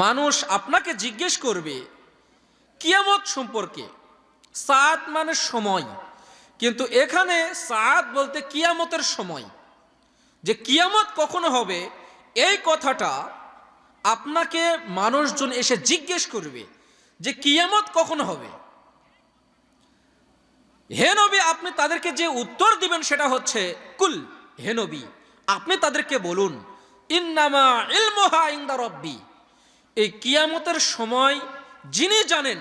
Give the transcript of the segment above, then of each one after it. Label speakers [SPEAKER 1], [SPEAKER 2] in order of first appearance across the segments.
[SPEAKER 1] মানুষ আপনাকে জিজ্ঞেস করবে কিয়ামত সম্পর্কে। সাআত মানে সময়, কিন্তু এখানে সাআত বলতে কিয়ামতের সময়, যে কিয়ামত কখনো হবে এই কথাটা আপনাকে মানুষজন এসে জিজ্ঞেস করবে যে কিয়ামত কখনো হবে। হে নবী, আপনি তাদেরকে যে উত্তর দিবেন সেটা হচ্ছে কুল, হে নবী আপনি তাদেরকে বলুন ইন্নামা ইলমুহা ইনদা রাব্বি, এই কিয়ামতের সময় যিনি জানেন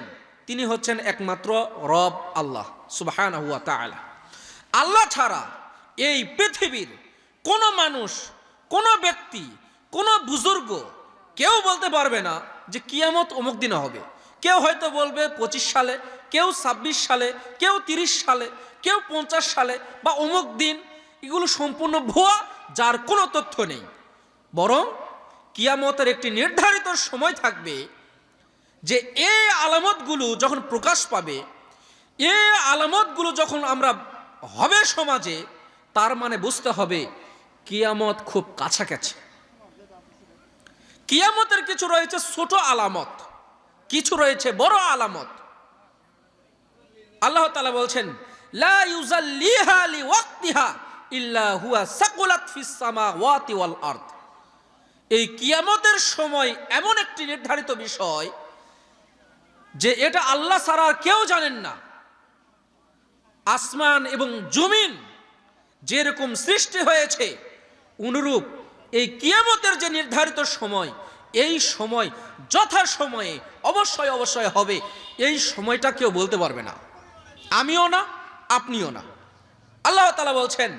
[SPEAKER 1] তিনি হচ্ছেন একমাত্র রব আল্লাহ সুবহানাহু ওয়া তাআলা। আল্লাহ ছাড়া এই পৃথিবীর কোনো মানুষ, কোনো ব্যক্তি, কোনো বুজুর্গ কেউ বলতে পারবে না যে কিয়ামত অমুক দিনে হবে। কেউ হয়তো বলবে 25 সালে, কেউ 26 সালে, কেউ 30 সালে, কেউ 50 সালে বা অমুক দিন। এগুলো সম্পূর্ণ ভুয়া, যার কোনো তথ্য নেই। বরং কিয়ামতের একটি নির্ধারিত সময় থাকবে যে এই আলামতগুলো যখন প্রকাশ পাবে, এই আলামতগুলো যখন আমরা হবে সমাজে, তার মানে বুঝতে হবে কিয়ামত খুব কাছাকাছি। কিয়ামতের কিছু রয়েছে ছোট আলামত, কিছু রয়েছে বড় আলামত। আল্লাহ তাআলা বলছেন লা ইউজাল্লিহা লিওয়াক্তিহা ইল্লা হুয়া সাকুলাত ফিস সামাওয়াতি ওয়াল আরদ। এই কিয়ামতের সময় এমন একটি নির্ধারিত বিষয় যে এটা আল্লাহ ছাড়া আর কেউ জানেন না। আসমান এবং জমিন যেরকম সৃষ্টি হয়েছে, অনুরূপ এই কিয়ামতের যে নির্ধারিত সময়, এই সময় যথা সময়ে অবশ্যই অবশ্যই হবে। এই সময়টা কেউ বলতে পারবে না, আমিও না, আপনিও না। আল্লাহ তাআলা বলছেন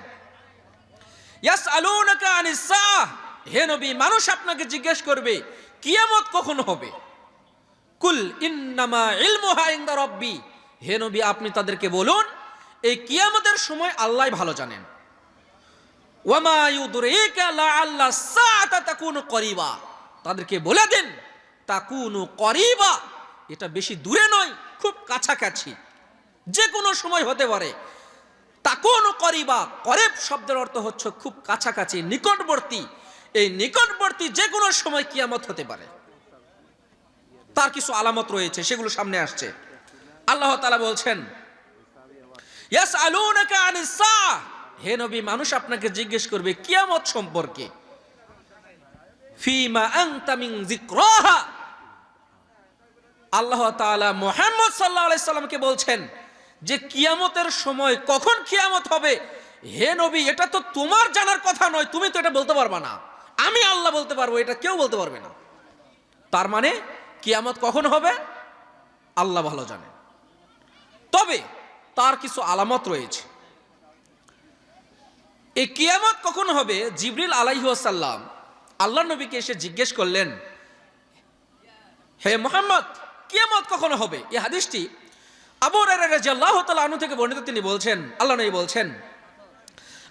[SPEAKER 1] ইয়াসআলুনাকা আনিস সাআহ, হে নবী মানুষ আপনাকে জিজ্ঞেস করবে কিয়ামত কখন হবে। কুল ইন্নামা ইলমুহা ইনদা রাব্বি, হে নবী আপনি তাদেরকে বলুন এই কিয়ামতের সময় আল্লাহ ভালো জানেন। ওয়ামা ইউদরিকা লাআল্লা সাআতা তাকুনু করিবা, তাদেরকে বলে দেন তাকুনু করিবা, এটা বেশি দূরে নয়, খুব কাছাকাছি, যে কোনো সময় হতে পারে। তাকুনু করিবা, করিব শব্দের অর্থ হচ্ছে খুব কাছাকাছি, নিকটবর্তী। এই নিকটবর্তী যে কোনো সময় কিয়ামত হতে পারে। তার কিছু আলামত রয়েছে, সেগুলো সামনে আসছে। আল্লাহ তাআলা বলছেন ইয়াসআলুনাকা আনিস সাআহ, হে নবী মানুষ আপনাকে জিজ্ঞেস করবে কিয়ামত সম্পর্কে। ফিমা আনতা মিন যিকরাহা, আল্লাহ তাআলা মুহাম্মদ সাল্লাল্লাহু আলাইহি সাল্লামকে বলছেন যে কিয়ামতের সময় কখন কিয়ামত হবে, হে নবী এটা তো তোমার জানার কথা নয়, তুমি তো এটা বলতে পারবে না, আমি আল্লাহ বলতে পারবো, এটা কেউ বলতে পারবে না। তার মানে কিয়ামত কখন হবে আল্লাহ ভালো জানেন। তবে তার কিছু আলামত রয়েছে। এই কিয়ামত কখন হবে, জিবরিল আলাইহিস সালাম আল্লাহর নবীকে এসে জিজ্ঞেস করলেন হে মুহাম্মদ কিয়ামত কখন হবে। এই হাদিসটি আবু হুরায়রা রাদিয়াল্লাহু তাআলা আনহু থেকে বর্ণিত। তিনি বলছেন, আল্লাহ নবী বলছেন,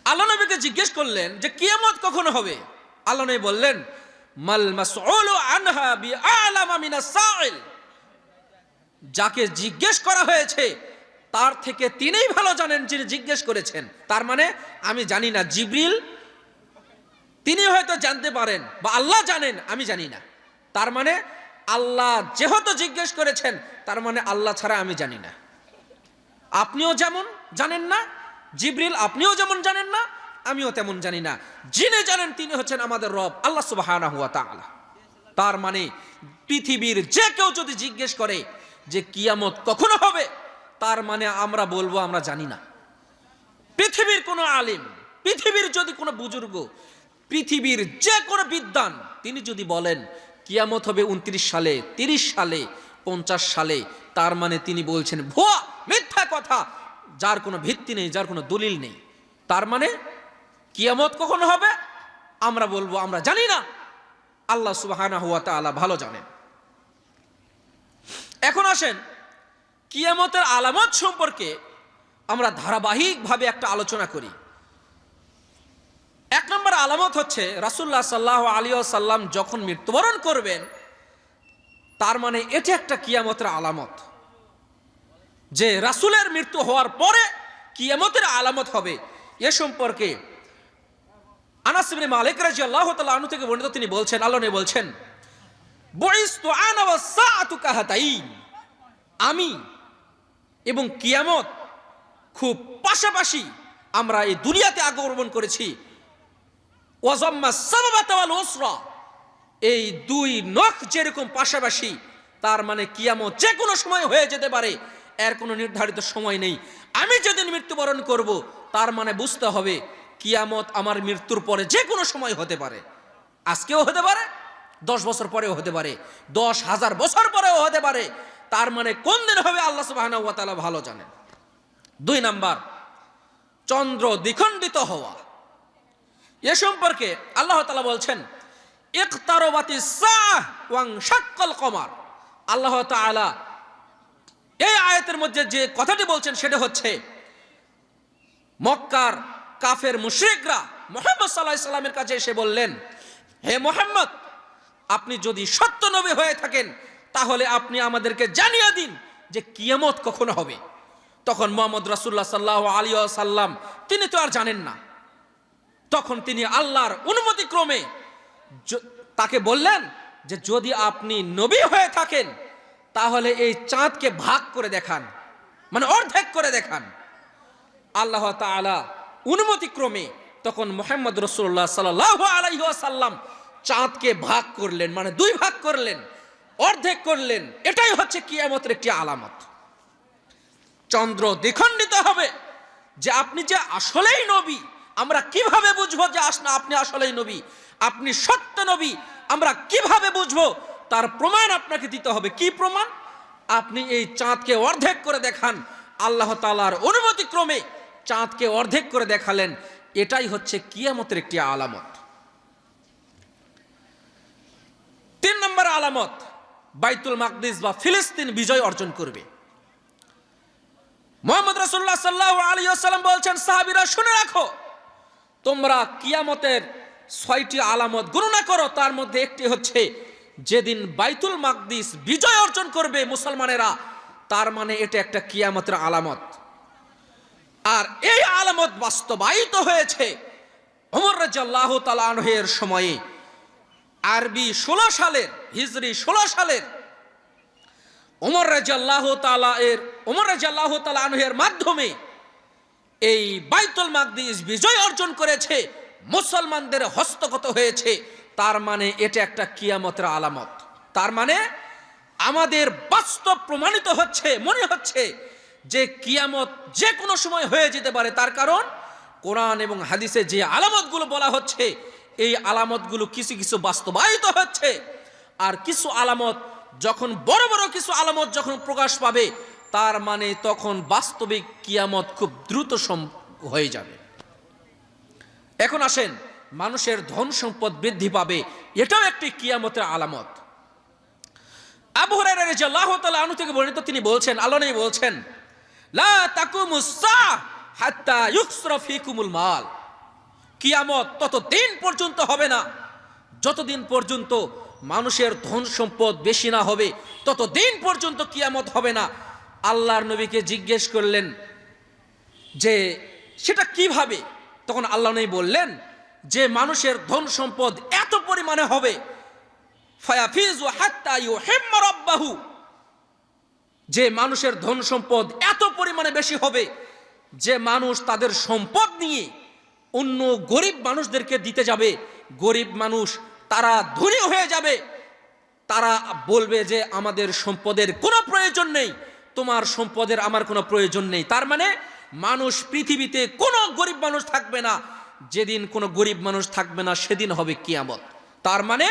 [SPEAKER 1] আল্লাহ নবীকে জিজ্ঞেস করলেন যে কিয়ামত কখন হবে। আল্লাহ নবী বললেন মাল মাসউলু আনহা বিআলামা মিনাস সাইল, যাকে জিজ্ঞেস করা হয়েছে তার থেকে তিনিই ভালো জানেন যিনি জিজ্ঞেস করেছেন। তার মানে আমি জানি না, জিবরিল তিনি হয়তো জানতে পারেন বা আল্লাহ জানেন, আমি জানি না। তার মানে আল্লাহ যেহেতু জিজ্ঞেস করেছেন, তার মানে আল্লাহ ছাড়া আমি জানি না। আপনিও যেমন জানেন না, জিবরিল আপনিও যেমন জানেন না, আমিও তেমন জানি না। যিনি জানেন তিনি হচ্ছেন আমাদের রব আল্লাহ সুবহানাহু ওয়া তাআলা। তার মানে পৃথিবীর যে কেউ যদি জিজ্ঞেস করে যে কিয়ামত কখন হবে, তার মানে আমরা বলবো আমরা জানি না। পৃথিবীর কোনো আলিম, পৃথিবীর যদি কোনো বুজুর্গ, পৃথিবীর যে কোনো বিদ্বান তিনি যদি বলেন কিয়ামত হবে 29 সালে, 30 সালে, 50 সালে, তার মানে তিনি বলছেন ভুয়া, মিথ্যা কথা, যার কোনো ভিত্তি নেই, যার কোনো দলিল নেই। তার মানে কিয়ামত কখন হবে আমরা বলবো আমরা জানি না, আল্লাহ সুবহানাহু ওয়া তাআলা ভালো জানেন। এখন আসেন কিয়ামতের আলামত সম্পর্কে আমরা ধারাবাহিকভাবে একটা আলোচনা করি। এক নম্বর আলামত হচ্ছে রাসূলুল্লাহ সাল্লাল্লাহু আলাইহি ওয়াসাল্লাম যখন মৃত্যুবরণ করবেন, তার মানে এটা একটা কিয়ামতের আলামত যে রাসূলের মৃত্যু হওয়ার পরে কিয়ামতের আলামত হবে। এ সম্পর্কে আনাস ইবনে মালিক রাদিয়াল্লাহু তাআলা আনহু থেকে বর্ণিত, তিনি বলছেন, আল্লাহ নবী বলছেন বুইসতু আনা ওয়াস সাআতু কাহাতাইন, আমি এবং কিয়ামত খুব পাশাপাশি আমরা এই দুনিয়াতে আগমন করেছি। ওয়াজাম্মা সাবাবাতা ওয়াল উসরা, এই দুই নখ যেরকম পাশাপাশি, তার মানে কিয়ামত যে কোনো সময় হয়ে যেতে পারে, এর কোনো নির্ধারিত সময় নেই। আমি যেদিন মৃত্যুবরণ করব তার মানে বুঝতে হবে কিয়ামত আমার মৃত্যুর পরে যে কোনো সময় হতে পারে। আজকেও হতে পারে, 10 বছর পরেও হতে পারে, 10,000 বছর পরেও হতে পারে। তার মানে কোন দিন হবে আল্লাহ সুবহানাহু ওয়া তাআলা ভালো জানেন। 2 নাম্বার, চন্দ্র দ্বিখণ্ডিত হওয়া। এ সম্পর্কে আল্লাহ তাআলা বলছেন ইকতারাবাতিস সাআহ ওয়া শাক্কাল কমার। আল্লাহ তাআলা এই আয়াতের মধ্যে যে কথাটি বলছেন সেটা হচ্ছে মক্কার কাফের মুশরিকরা মুহাম্মদ সাল্লাল্লাহু আলাইহি সাল্লামের কাছে এসে বললেন, হে মুহাম্মদ, আপনি যদি সত্য নবী হয়ে থাকেন তাহলে আপনি আমাদেরকে জানিয়ে দিন যে কিয়ামত কখন হবে। তখন মুহাম্মদ রাসূলুল্লাহ সাল্লাল্লাহু আলাইহি ওয়াসাল্লাম তিনি তো আর জানেন না। তখন তিনি আল্লাহর অনুমতি ক্রমে তাকে বললেন যে যদি আপনি নবী হয়ে থাকেন তাহলে এই চাঁদকে ভাগ করে দেখান, মানে অর্ধেক করে দেখান। আল্লাহ তাআলা অনুমতি ক্রমে তখন মুহাম্মদ রাসূলুল্লাহ সাল্লাল্লাহু আলাইহি ওয়াসাল্লাম চাঁদকে ভাগ করলেন, মানে 2 ভাগ করলেন, অর্ধেক করলেন। এটাই হচ্ছে কিয়ামতের একটি আলামত। চন্দ্র দ্বিখণ্ডিত হবে, যে আপনি যে আসলেই নবী আমরা কিভাবে বুঝবো যে আপনি আসলেই নবী, আপনি সত্য নবী আমরা কিভাবে বুঝবো? তার প্রমাণ আপনাকে দিতে হবে। কি প্রমাণ? আপনি এই চাঁদকে অর্ধেক করে দেখান। আল্লাহ তাআলার অনুমতি ক্রমে চাঁদকে অর্ধেক করে দেখালেন। এটাই হচ্ছে কিয়ামতের একটি আলামত। 3 নম্বর আলামত, বাইতুল মাকদিস বা ফিলিস্তিন বিজয় অর্জন করবে। মুহাম্মদ রাসূলুল্লাহ সাল্লাল্লাহু আলাইহি ওয়াসাল্লাম বলছেন, সাহাবীরা শুনে রাখো, তোমরা কিয়ামতের 6টি আলামত গণনা করো। তার মধ্যে একটি হচ্ছে যেদিন বাইতুল মাকদিস বিজয় অর্জন করবে মুসলমানেরা, তার মানে এটা একটা কিয়ামতের আলামত। আর এই আলামত বাস্তবায়িত হয়েছে ওমর রাদিয়াল্লাহু তাআলা আনহুর সময়ে। আরবি 16 সালের, হিজরি 16 সালের ওমর রাদিয়াল্লাহু তাআলা আনহুর মাধ্যমে এই বাইতুল মাকদিস বিজয় অর্জন করেছে, মুসলমানদের হস্তগত হয়েছে। তার মানে এটা একটা কিয়ামতের আলামত। তার মানে আমাদের বাস্তব প্রমাণিত হচ্ছে, মনে হচ্ছে যে কিয়ামত যে কোনো সময় হয়ে যেতে পারে। তার কারণ কোরআন এবং হাদিসে যে আলামতগুলো বলা হচ্ছে, এই আলামতগুলো কিছু কিছু বাস্তবায়িত হচ্ছে। আর কিছু আলামত যখন বড় বড় কিছু আলামত যখন প্রকাশ পাবে, তার মানে তখন বাস্তবিক কিয়ামত খুব দ্রুত হয়ে যাবে। এখন আসেন, মানুষের ধন সম্পদ বৃদ্ধি পাবে, এটাও একটি কিয়ামতের আলামত। আবু হুরায়রা রাদিয়াল্লাহু তাআলা আনহু থেকে বর্ণিত, তিনি বলছেন, আল্লাহ নবী বলছেন, লা তাকুমুস সাআহ হাত্তা ইউকসরা ফীকুমুল মাল। কিয়ামত ততদিন পর্যন্ত হবে না যতদিন পর্যন্ত মানুষের ধন সম্পদ বেশি না হবে, ততদিন পর্যন্ত কিয়ামত হবে না। আল্লাহর নবীকে জিজ্ঞেস করলেন যে সেটা কিভাবে? তখন আল্লাহ নবী বললেন যে মানুষের ধন সম্পদ এত পরিমাণে হবে, ফায়াফিজু হাত্তা ইউহিম্মা রাব্বাহু, যে মানুষের ধন সম্পদ এত পরিমাণে বেশি হবে যে মানুষ তাদের সম্পদ নিয়ে অন্য গরিব মানুষদেরকে দিতে যাবে। গরিব মানুষ তারা ধনী হয়ে যাবে, তারা বলবে যে আমাদের সম্পদের কোনো প্রয়োজন নেই, তোমার সম্পদের আমার কোনো প্রয়োজন নেই। তার মানে মানুষ, পৃথিবীতে কোনো গরিব মানুষ থাকবে না। যেদিন কোনো গরিব মানুষ থাকবে না সেদিন হবে কিয়ামত। তার মানে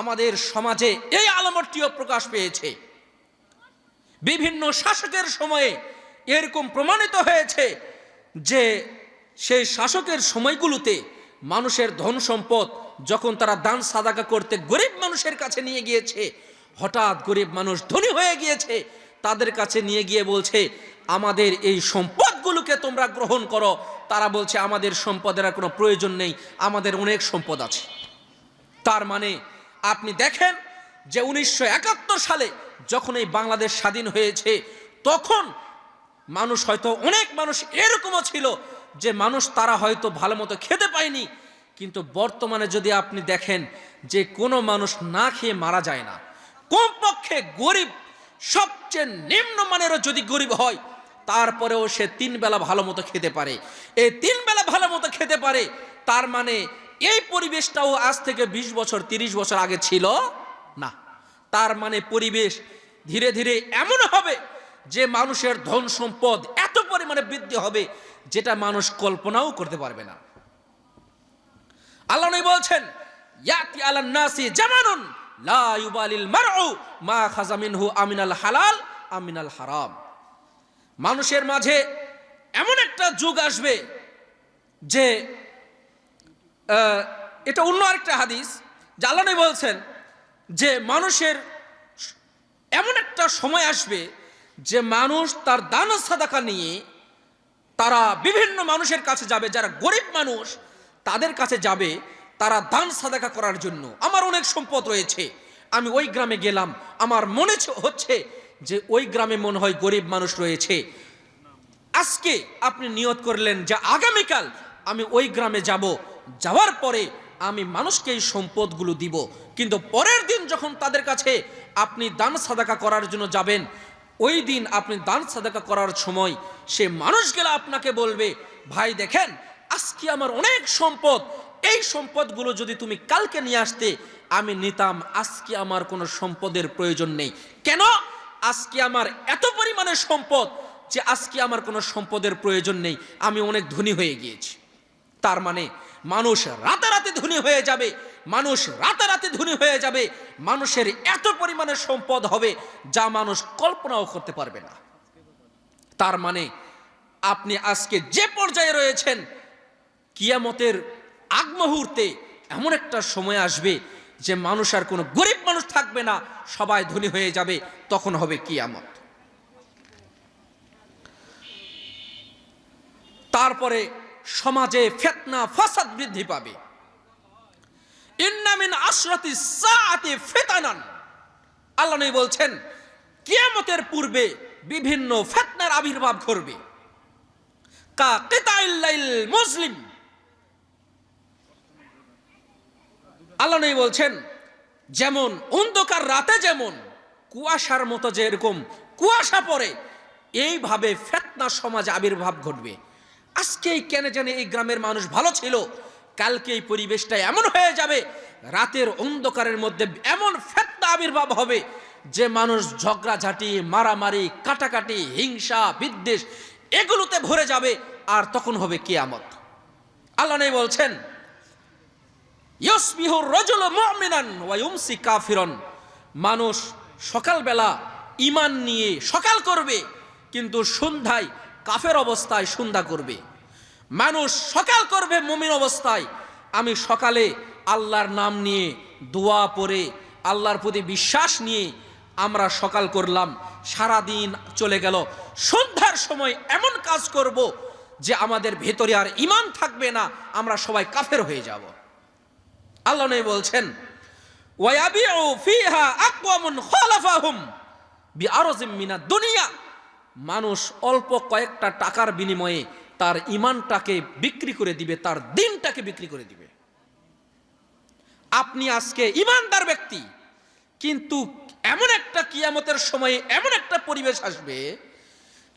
[SPEAKER 1] আমাদের সমাজে এই আলামতটিও প্রকাশ পেয়েছে। বিভিন্ন শাসকের সময়ে এরকম প্রমাণিত হয়েছে যে সেই শাসকের সময়গুলোতে মানুষের ধন সম্পদ যখন তারা দান সাদাকা করতে গরিব মানুষের কাছে নিয়ে গিয়েছে, হঠাৎ গরিব মানুষ ধনী হয়ে গিয়েছে, তাদের কাছে নিয়ে গিয়ে বলছে আমাদের এই সম্পদগুলোকে তোমরা গ্রহণ করো। তারা বলছে আমাদের সম্পদের আর কোনো প্রয়োজন নেই, আমাদের অনেক সম্পদ আছে। তার মানে আপনি দেখেন যে 1971 সালে যখন এই বাংলাদেশ স্বাধীন হয়েছে, তখন মানুষ হয়তো, অনেক মানুষ এরকমও ছিল যে মানুষ তারা হয়তো ভালো মতো খেতে পায়নি। কিন্তু বর্তমানে যদি আপনি দেখেন যে কোনো মানুষ না খেয়ে মারা যায় না। কমপক্ষে গরিব সবচেয়ে নিম্নমানেরও যদি গরিব হয়, তারপরেও সে 3 বেলা ভালো মতো খেতে পারে। এই 3 বেলা ভালো মতো খেতে পারে, তার মানে এই পরিবেশটাও আজ থেকে 20 বছর 30 বছর আগে ছিল না। তার মানে পরিবেশ ধীরে ধীরে এমন হবে যে মানুষের ধন সম্পদ এত পরিমাণে বৃদ্ধি হবে যেটা মানুষ কল্পনাও করতে পারবে না। আল্লাহ নবী বলছেন, ইয়াতি আলান নাসি জামানুন লা ইউবালিল মারউ মা খাযা মিনহু আমিনাল হালাল আমিনাল হারাম। মানুষের মাঝে এমন একটা যুগ আসবে যে এটা অন্য আরেকটা হাদিস, যে আল্লাহ নবী বলছেন যে মানুষের এমন একটা সময় আসবে যে মানুষ তার দান সাদাকা নিয়ে তারা বিভিন্ন মানুষের কাছে যাবে, যারা গরিব মানুষ তাদের কাছে যাবে তারা দান সাদাকা করার জন্য। আমার অনেক সম্পদ রয়েছে, আমি ওই গ্রামে গেলাম, আমার মনে হচ্ছে যে ওই গ্রামে মনে হয় গরিব মানুষ রয়েছে। আজকে আপনি নিয়ত করলেন যে আগামীকাল আমি ওই গ্রামে যাব, যাওয়ার পরে আমি মানুষকে এই সম্পদগুলো দিব। কিন্তু পরের দিন যখন তাদের কাছে আপনি দান সাদাকা করার জন্য যাবেন, ওই দিন আপনি দান সাদাকা করার সময় সে মানুষগুলো আপনাকে বলবে, ভাই দেখেন আজকে আমার অনেক সম্পদ, এই সম্পদগুলো যদি তুমি কালকে নিয়ে আসতে আমি নিতাম, আজকে আমার কোনো সম্পদের প্রয়োজন নেই। কেন? আজকে আমার এত পরিমাণে সম্পদ যে আজকে আমার কোনো সম্পদের প্রয়োজন নেই, আমি অনেক ধনী হয়ে গিয়েছি। তার মানে মানুষ রাতারাতি ধনী হয়ে যাবে, মানুষ রাতারাতি ধনী হয়ে যাবে, মানুষের এত পরিমাণে সম্পদ হবে যা মানুষ কল্পনাও করতে পারবে না। তার মানে আপনি আজকে যে পর্যায়ে রয়েছেন, কিয়ামতের আগ মুহূর্তে এমন একটা সময় আসবে যে মানুষ আর কোনো গরিব মানুষ থাকবে না, সবাই ধনী হয়ে যাবে, তখন হবে কিয়ামত। তারপরে সমাজে ফিতনা ফাসাদ বৃদ্ধি পাবে। ইন্না মিন আশরাতি সাআতি ফিতানান, আল্লাহ নবী বলছেন কিয়ামতের পূর্বে বিভিন্ন ফিতনার আবির্ভাব ঘটবে। কা কিতাইল লাইল মুসলিম, আল্লাহ নবী বলছেন যেমন অন্ধকার রাতে যেমন কুয়াশার মতো যে এরকম কুয়াশা পড়ে, এইভাবে ফিতনা সমাজে আবির্ভাব ঘটবে। আজকেই কেন জানি এই গ্রামের মানুষ ভালো ছিল, কালকে এই পরিবেশটা এমন হয়ে যাবে, রাতের অন্ধকারের মধ্যে এমন ফিতনা আবির্ভাব হবে যে মানুষ ঝগড়াঝাটি, মারামারি, কাটাকাটি, হিংসা, বিদ্বেষ এগুলোতে ভরে যাবে, আর তখন হবে কিয়ামত। আল্লাহ নবী বলছেন ইউসবিহু রাজুলু মুমিনান ওয়া ইউমসি কাফিরান, মানুষ সকালবেলা ঈমান নিয়ে সকাল করবে কিন্তু সন্ধ্যায় কাফের অবস্থায় সন্ধ্যা করবে। মানুষ সকাল করবে মুমিন অবস্থায়, আমি সকালে আল্লাহর নাম নিয়ে দোয়া পড়ে আল্লাহর প্রতি বিশ্বাস নিয়ে আমরা সকাল করলাম, সারা দিন চলে গেল, সন্ধ্যার সময় এমন কাজ করব যে আমাদের ভেতরে আর ঈমান থাকবে না, আমরা সবাই কাফের হয়ে যাব। আল্লাহ নবী বলছেন ওয়ায়াবিউ ফিহা আকওয়ামুন খালাফাহুম বিআরজিম মিনাদ দুনিয়া, মানুষ অল্প কয়েকটা টাকার বিনিময়ে তার ঈমানটাকে বিক্রি করে দিবে, তার দিনটাকে বিক্রি করে দিবে। আপনি আজকে ঈমানদার ব্যক্তি, কিন্তু এমন একটা কিয়ামতের সময়ে এমন একটা পরিবেশ আসবে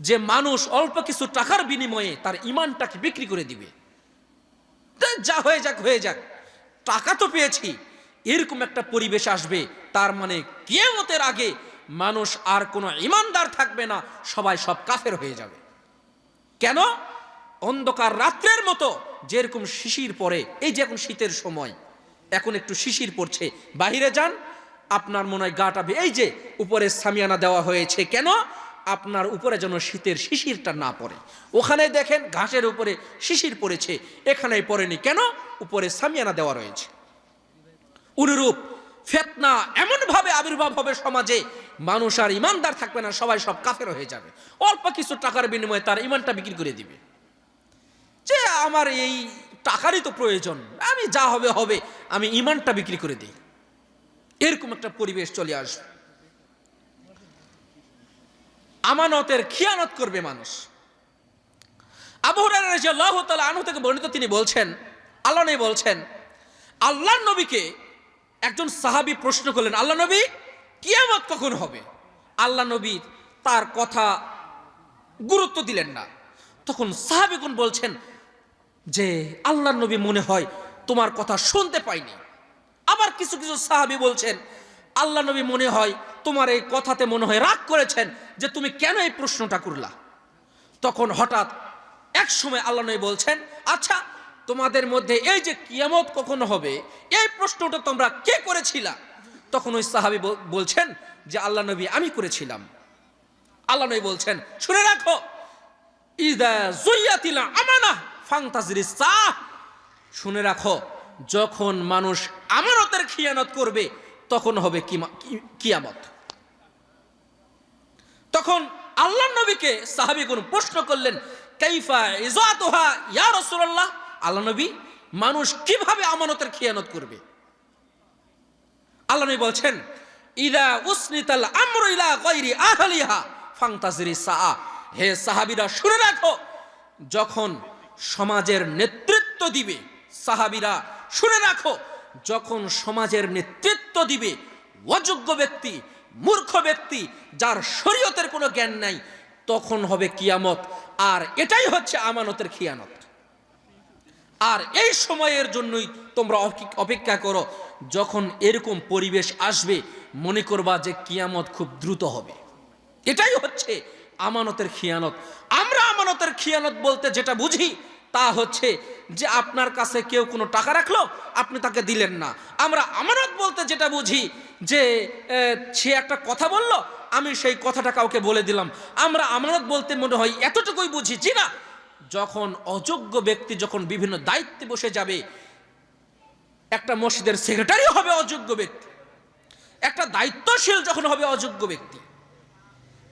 [SPEAKER 1] যে মানুষ অল্প কিছু টাকার বিনিময়ে তার ঈমানটাকে বিক্রি করে দিবে। যা হয়ে যাক হয়ে যাক, টাকা তো পেয়েছি, এরকম একটা পরিবেশ আসবে। তার মানে কিয়ামতের আগে মানুষ আর কোনো ঈমানদার থাকবে না, সবাই সব কাফের হয়ে যাবে। কেন? অন্ধকার রাত্রের মতো যেরকম শিশির পড়ে, এই যে এখন শীতের সময়, এখন একটু শিশির পড়ছে, বাহিরে যান আপনার মনে হয় গাটা, এই যে উপরে সামিয়ানা দেওয়া হয়েছে, কেন? আপনার উপরে যেন শীতের শিশিরটা না পড়ে। ওখানে দেখেন ঘাসের উপরে শিশির পড়েছে, এখানে পড়েনি, কেন? উপরে সামিয়ানা দেওয়া রয়েছে। অনুরূপ ফিতনা এমন ভাবে আবির্ভাব হবে সমাজে, মানুষ আর ঈমানদার থাকবে না, সবাই সব কাফের হয়ে যাবে। অল্প কিছু টাকার বিনিময়ে তার ঈমানটা বিক্রি করে দিবে, যে আমার এই টাকারই তো প্রয়োজন, আমি যা হবে হবে, আমি ঈমানটা বিক্রি করে দিই। এরকম একটা পরিবেশ চলে আসবে। আমানতের খিয়ানত করবে মানুষ। আবু হুরায়রা রাদিয়াল্লাহু তাআলা আনহু থেকে বর্ণিত, তিনি বলছেন, আল্লাহ নবী বলছেন, আল্লাহর নবীকে একজন সাহাবী প্রশ্ন করলেন, আল্লাহ নবী কিয়ামত কখন হবে। আল্লাহ নবী তার কথা গুরুত্ব দিলেন না। তখন সাহাবীগণ বলছেন যে আল্লাহ নবী মনে হয় তোমার কথা শুনতে পাইনি। আবার কিছু কিছু সাহাবী বলছেন আল্লাহ নবী মনে হয় তোমার এই কথাতে মনে হয় রাগ করেছেন যে তুমি কেন এই প্রশ্নটা করলা। তখন হঠাৎ এক সময় আল্লাহ নবী বলছেন, আচ্ছা তোমাদের মধ্যে এই যে কিয়ামত কখন হবে এই প্রশ্নটা তোমরা কে করেছিলা? তখন ওই সাহাবী বলছেন যে আল্লাহ নবী আমি করেছিলাম। আল্লাহ নবী বলছেন শুনে রাখো, ইযা যুইয়াতিল আমানাহ ফান্তাজিরিস সাআহ, শুনে রাখো যখন মানুষ আমানতের খিয়ানত করবে তখন হবে কিয়ামত। তখন আল্লাহ নবীকে সাহাবীগণ প্রশ্ন করলেন, কাইফা ইযাতুহা ইয়া রাসূলুল্লাহ, আল্লাহ নবী মানুষ কিভাবে আমানতের খিয়ানত করবে? আল্লাহ নবী বলছেন, ইযা উসনিতাল আমরু ইলা গায়রি আহলিহা ফান্তাজিরিস সাআহ, হে সাহাবীরা শুনে রাখো যখন সমাজের নেতৃত্ব দিবে, সাহাবীরা শুনে রাখো যখন সমাজের নেতৃত্ব দিবে অযোগ্য ব্যক্তি, মূর্খ ব্যক্তি, যার শরীয়তের কোনো জ্ঞান নাই, তখন হবে কিয়ামত। আর এটাই হচ্ছে আমানতের খিয়ানত। আর এই সময়ের জন্যই তোমরা অপেক্ষা করো, যখন এরকম পরিবেশ আসবে মনে করবা যে কিয়ামত খুব দ্রুত হবে। এটাই হচ্ছে আমানতের খিয়ানত। আমরা আমানতের খিয়ানত বলতে যেটা বুঝি তা হচ্ছে যে আপনার কাছে কেউ কোনো টাকা রাখলো আপনি তাকে দিলেন না। আমরা আমানত বলতে যেটা বুঝি যে সে একটা কথা বলল আমি সেই কথাটা কাউকে বলে দিলাম। আমরা আমানত বলতে মনে হয় এতটুকুই বুঝি। জি না, যখন অযোগ্য ব্যক্তি যখন বিভিন্ন দায়িত্বে বসে যাবে, একটা মসজিদের সেক্রেটারি হবে অযোগ্য ব্যক্তি, একটা দায়িত্বশীল যখন হবে অযোগ্য ব্যক্তি,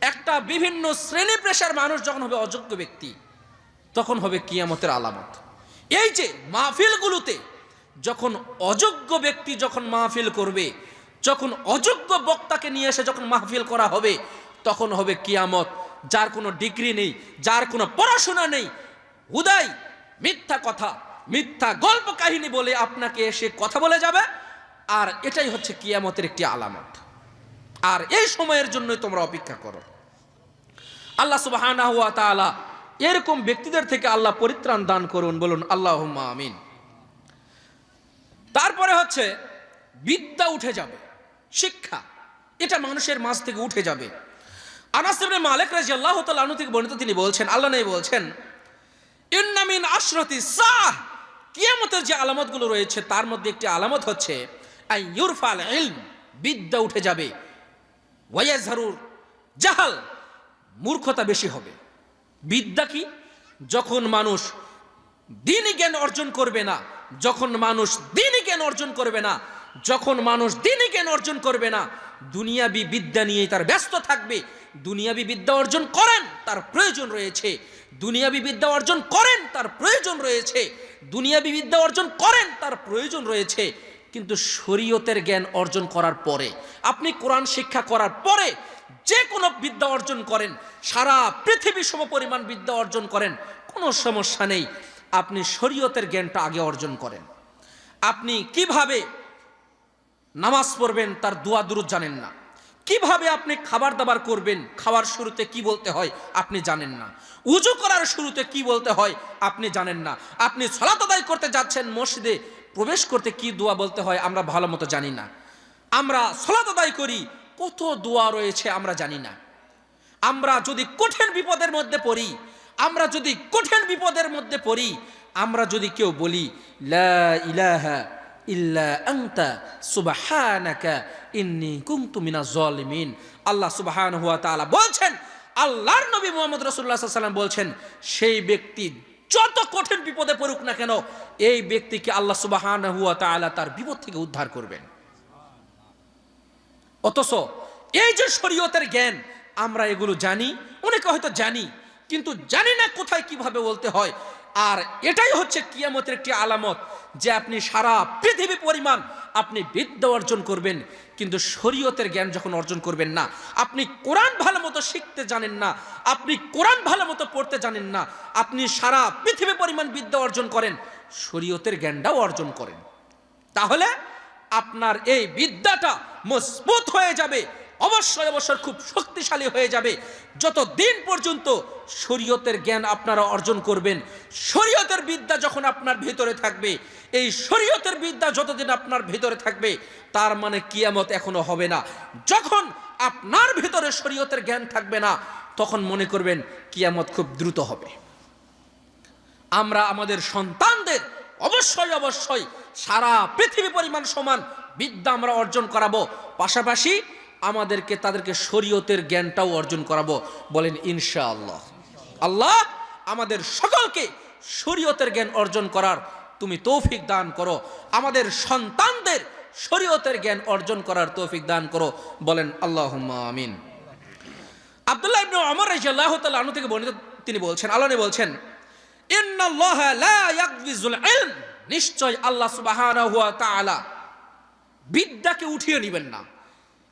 [SPEAKER 1] একটা বিভিন্ন শ্রেণী পেশার মানুষ যখন হবে অযোগ্য ব্যক্তি, তখন হবে কিয়ামতের আলামত। এই যে মাহফিলগুলোতে যখন অযোগ্য ব্যক্তি যখন মাহফিল করবে, যখন অযোগ্য বক্তাকে নিয়ে এসে যখন মাহফিল করা হবে, তখন হবে কিয়ামত। যার কোনো ডিগ্রি নেই, যার কোনো পড়াশোনা নেই, হুদাই মিথ্যা কথা, মিথ্যা গল্প কাহিনী বলে আপনাকে এসে কথা বলে যাবে। আর এটাই হচ্ছে কিয়ামতের একটি আলামত। আর এই সময়ের জন্যই তোমরা অপেক্ষা করো। আল্লাহ সুবহানাহু ওয়া তাআলা এরকম ব্যক্তিদের থেকে আল্লাহ পরিত্রাণ দান করুন, বলুন আল্লাহুম্মা আমিন। তারপরে হচ্ছে বিদ্যা উঠে যাবে, শিক্ষা, এটা মানুষের মাঝ থেকে উঠে যাবে। আনাস ইবনে মালিক রাদিয়াল্লাহু তাআলা আনহু থেকে বর্ণিত, তিনি বলছেন, আল্লাহ নবী বলছেন, ইন্না মিন আশরাতি সাহ, কিয়ামতের যে আলামতগুলো রয়েছে তার মধ্যে একটি আলামত হচ্ছে আই ইউরফাল ইলম, বিদ্যা উঠে যাবে, ওয়ায়াজহারুর জাহাল, মূর্খতা বেশি হবে। বিদ্যা কি? যখন মানুষ দ্বীনি জ্ঞান অর্জন করবে না, যখন মানুষ দ্বীনি জ্ঞান অর্জন করবে না, যখন মানুষ দ্বীনি জ্ঞান অর্জন করবে না, দুনিয়াবি বিদ্যা নিয়ে তার ব্যস্ত থাকবে। দুনিয়াবি বিদ্যা অর্জন করেন তার প্রয়োজন রয়েছে, দুনিয়াবি বিদ্যা অর্জন করেন তার প্রয়োজন রয়েছে, দুনিয়াবি বিদ্যা অর্জন করেন তার প্রয়োজন রয়েছে। কিন্তু শরীয়তের জ্ঞান অর্জন করার পরে, আপনি কোরআন শিক্ষা করার পরে যে কোনো বিদ্যা অর্জন করেন, সারা পৃথিবী সমপরিমাণ বিদ্যা অর্জন করেন, কোনো সমস্যা নেই। আপনি শরীয়তের জ্ঞানটা আগে অর্জন করেন। আপনি কিভাবে নামাজ পড়বেন তার দোয়া দুরূদ জানেন না, কিভাবে আপনি খাবার দাবার করবেন, খাওয়ার শুরুতে কি বলতে হয় আপনি জানেন না, উযু করার শুরুতে কি বলতে হয় আপনি জানেন না, আপনি সালাত আদায় করতে যাচ্ছেন মসজিদে প্রবেশ করতে কি দোয়া বলতে হয় আমরা ভালো মতো জানি না। আমরা সালাত আদায় করি, কত দোয়া রয়েছে আমরা জানি না। আমরা যদি কঠিন বিপদের মধ্যে পড়ি, আমরা যদি কঠিন বিপদের মধ্যে পড়ি, আমরা যদি কেউ বলি লা ইলাহা ইল্লা আনতা সুবহানাকা ইন্নী কুনতু মিনাজ জালিমিন, আল্লাহ সুবহানাহু ওয়া তাআলা বলছেন, আল্লাহর নবী মুহাম্মদ রাসূলুল্লাহ সাল্লাল্লাহু আলাইহি ওয়াসাল্লাম বলছেন, সেই ব্যক্তি যত কঠিন বিপদে পড়ুক না কেন, এই ব্যক্তিকে আল্লাহ সুবহানাহু ওয়া তাআলা তার বিপদ থেকে উদ্ধার করবেন। অথচ এই যে শরীয়তের জ্ঞান, আমরা এগুলো জানি, অনেকে হয়তো জানি, কিন্তু জানি না কোথায় কিভাবে বলতে হয়। আর এটাই হচ্ছে কিয়ামতের একটি আলামত, যে আপনি সারা পৃথিবী পরিমাণ আপনি বিদ্যা অর্জন করবেন, কিন্তু শরীয়তের জ্ঞান যখন অর্জন করবেন না, আপনি কোরআন ভালো মতো শিখতে জানেন না, আপনি কোরআন ভালো মতো পড়তে জানেন না, আপনি সারা পৃথিবী পরিমাণ বিদ্যা অর্জন করেন, শরীয়তের জ্ঞানটাও অর্জন করেন, তাহলে আপনার এই বিদ্যাটা মজবুত হয়ে যাবে, অবশ্যই অবশ্যই খুব শক্তিশালী হয়ে যাবে যতদিন পর্যন্ত শরীয়তের জ্ঞান আপনারা অর্জন করবেন। শরীয়তের বিদ্যা যখন আপনার ভিতরে থাকবে, এই শরীয়তের বিদ্যা যতদিন আপনার ভিতরে থাকবে, তার মানে কিয়ামত এখনো হবে না। যখন আপনার ভিতরে শরীয়তের জ্ঞান থাকবে না, তখন মনে করবেন কিয়ামত খুব দ্রুত হবে। আমরা আমাদের সন্তানদের অবশ্যই অবশ্যই সারা পৃথিবী পরিমাণ সমান বিদ্যা আমরা অর্জন করাবো, পাশাপাশি তাদেরকে শরীয়তের জ্ঞানটাও অর্জন করাবো। বলেন ইনশাআল্লাহ। আল্লাহ আমাদের সকলকে শরীয়তের জ্ঞান অর্জন করার তুমি তৌফিক দান করো, আমাদের সন্তানদের শরীয়তের জ্ঞান অর্জন করার তৌফিক দান করো। বলেন আল্লাহুম্মা আমিন। আব্দুল্লাহ ইবনে ওমর রাদিয়াল্লাহু তাআলা আনহু থেকে বর্ণিত, তিনি বলছেন, আল্লাহ বলছেন, ইন্নাল্লাহা লা ইয়াকবিজুল ইলম, নিশ্চয় আল্লাহ সুবহানাহু ওয়া তাআলা বিদ্যাকে উঠিয়ে নেবেন না।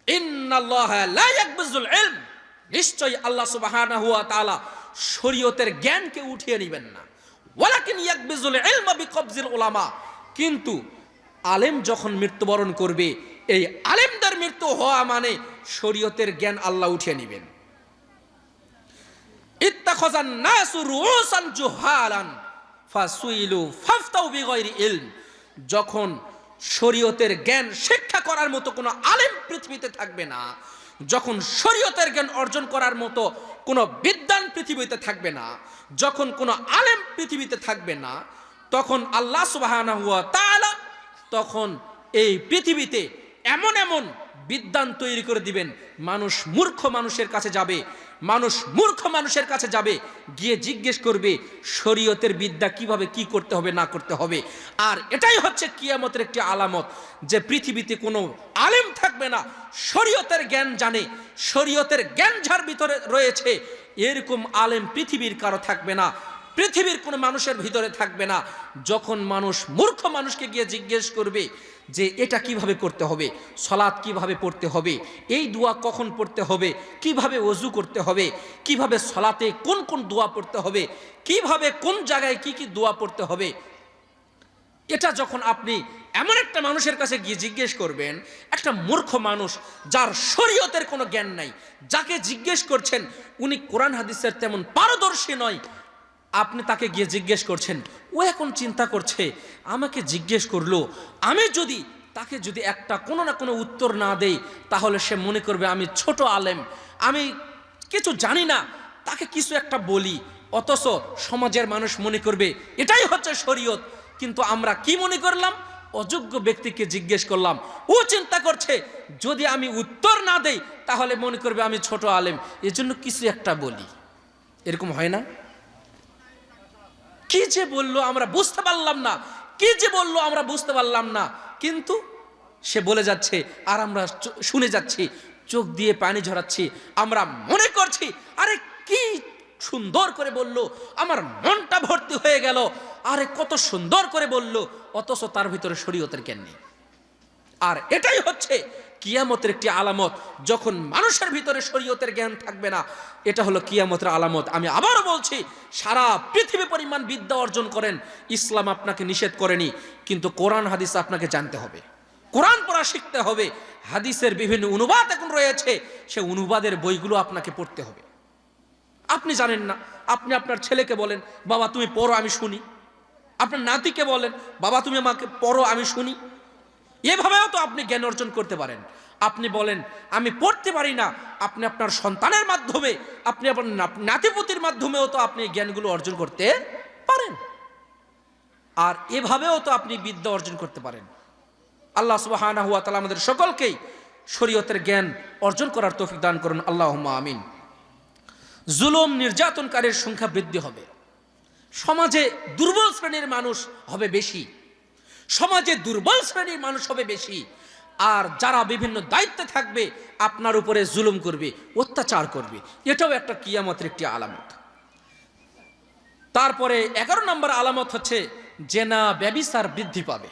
[SPEAKER 1] ইন্নাল্লাহা লা ইয়াকবিজুল ইলম, নিশ্চয় আল্লাহ সুবহানাহু ওয়া তাআলা শরীয়তের জ্ঞানকে উঠিয়ে নেবেন না। ওয়ালাকিন ইয়াকবিজুল ইলমা বিকবজিল উলামা, কিন্তু আলেম যখন মৃত্যুবরণ করবে, এই আলেমদের মৃত্যু হওয়া মানে শরীয়তের জ্ঞান আল্লাহ উঠিয়ে নেবেন। ইত্তাখাযান নাসু রুউসান জুহালান ফাসুইলু ফাফতাউ বিগাইরি ইলম, যখন শরীয়তের জ্ঞান শিক্ষা করার মতো কোনো আলেম পৃথিবীতে থাকবে না, যখন শরীয়তের জ্ঞান অর্জন করার মতো কোনো বিদ্বান পৃথিবীতে থাকবে না, যখন কোনো আলেম পৃথিবীতে থাকবে না, তখন আল্লাহ সুবহানাহু ওয়া তাআলা তখন এই পৃথিবীতে এমন এমন বিদ্বান তৈরি করে দিবেন, মানুষ মূর্খ মানুষের কাছে যাবে, গিয়ে জিজ্ঞেস করবে শরীয়তের বিদ্যা কিভাবে কি করতে হবে না করতে হবে। আর এটাই হচ্ছে কিয়ামতের একটি আলামত, যে পৃথিবীতে কোনো আলেম থাকবে না শরীয়তের জ্ঞান জানে, শরীয়তের জ্ঞান যার ভিতরে রয়েছে, এরকম আলেম পৃথিবীর কারো থাকবে না, পৃথিবীর কোনো মানুষের ভিতরে থাকবে না। যখন মানুষ মূর্খ মানুষকে গিয়ে জিজ্ঞেস করবে যে এটা কিভাবে করতে হবে, সালাত কিভাবে পড়তে হবে, এই দোয়া কখন পড়তে হবে, কিভাবে ওযু করতে হবে, কিভাবে সালাতে কোন কোন দোয়া পড়তে হবে, কিভাবে কোন জায়গায় কি কি দোয়া পড়তে হবে, এটা যখন আপনি এমন একটা মানুষের কাছে গিয়ে জিজ্ঞেস করবেন, একটা মূর্খ মানুষ যার শরীয়তের কোনো জ্ঞান নাই, যাকে জিজ্ঞেস করছেন উনি কোরআন হাদিসের তেমন পারদর্শী নয়, আপনি তাকে গিয়ে জিজ্ঞেস করছেন, ও এখন চিন্তা করছে আমাকে জিজ্ঞেস করলো, আমি যদি তাকে একটা কোনো না কোনো উত্তর না দেই, তাহলে সে মনে করবে আমি ছোট আলেম, আমি কিছু জানি না, তাকে কিছু একটা বলি, অথচ সমাজের মানুষ মনে করবে এটাই হচ্ছে শরীয়ত। কিন্তু আমরা কি মনে করলাম, অযোগ্য ব্যক্তিকে জিজ্ঞেস করলাম, ও চিন্তা করছে যদি আমি উত্তর না দেই তাহলে মনে করবে আমি ছোট আলেম, এজন্য কিছু একটা বলি। এরকম হয় না? কি যে বললো আমরা বুঝতে পারলাম না, কিন্তু সে বলে যাচ্ছে আর আমরা শুনে যাচ্ছি, চোখ দিয়ে পানি ঝরাচ্ছি, আমরা মনে করছি আরে কি সুন্দর করে বলল, আমার মনটা ভর্তি হয়ে গেল, আরে কত সুন্দর করে বলল, অথচ তার ভিতরে শরীয়তের জ্ঞান নেই। আর এটাই হচ্ছে কিয়ামতের একটি আলামত, যখন মানুষের ভিতরে শরীয়তের জ্ঞান থাকবে না, এটা হলো কিয়ামতের আলামত। আমি আবারও বলছি, সারা পৃথিবী পরিমাণ বিদ্যা অর্জন করেন, ইসলাম আপনাকে নিষেধ করেনি, কিন্তু কোরআন হাদিস আপনাকে জানতে হবে, কোরআন পড়া শিখতে হবে, হাদিসের বিভিন্ন অনুবাদ এখন রয়েছে, সে অনুবাদের বইগুলো আপনাকে পড়তে হবে। আপনি জানেন না, আপনি আপনার ছেলেকে বলেন বাবা তুমি পড়ো আমি শুনি, আপনার নাতিকে বলেন বাবা তুমি আমাকে পড়ো আমি শুনি, এভাবেও তো আপনি জ্ঞান অর্জন করতে পারেন। আপনি বলেন আমি পড়তে পারি না, আপনি আপনার সন্তানের মাধ্যমে, আপনি আপনার নাতিপুতির মাধ্যমেও তো আপনি জ্ঞানগুলো অর্জন করতে পারেন, আর এভাবেও তো আপনি বিদ্যা অর্জন করতে পারেন। আল্লাহ সুবহানাহু ওয়া তাআলা আমাদের সকলকেই শরীয়তের জ্ঞান অর্জন করার তৌফিক দান করুন, আল্লাহুম্মা আমিন। জুলুম নির্যাতনকারীর সংখ্যা বৃদ্ধি হবে, সমাজে দুর্বল শ্রেণীর মানুষ হবে বেশি, আর যারা বিভিন্ন দায়িত্বে থাকবে আপনার উপরে জুলুম করবে, অত্যাচার করবে, এটাও একটা কিয়ামতের একটি আলামত। তারপরে 11 নম্বর আলামত হচ্ছে জেনা ব্যভিচার বৃদ্ধি পাবে।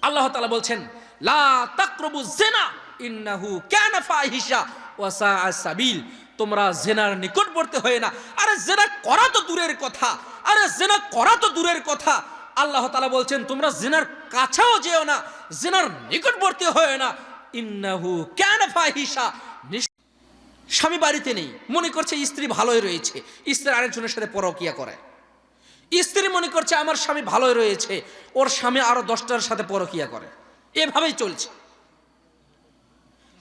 [SPEAKER 1] আল্লাহ তাআলা বলছেন লা তাকরাবু জিনা ইন্নাহু কানা ফাহিশা ওয়া সাআ সাবিল, তোমরা জেনার নিকটবর্তী হয়ে না। আরে জেনা করা তো দূরের কথা, আল্লাহ তাআলা বলছেন তোমরা জেনার কাছেও যেও না, জেনার নিকটবর্তী হয়ে না, ইন্নাহু কানা ফাহিশা। স্বামী বাড়িতে নেই, মনে করছে স্ত্রী ভালোই রয়েছে, স্ত্রী আরেকজনের সাথে পরকীয়া করে। স্ত্রী মনে করছে আমার স্বামী ভালোই রয়েছে, ওর স্বামী আরো 10টার সাথে পরকীয়া করে। এভাবেই চলছে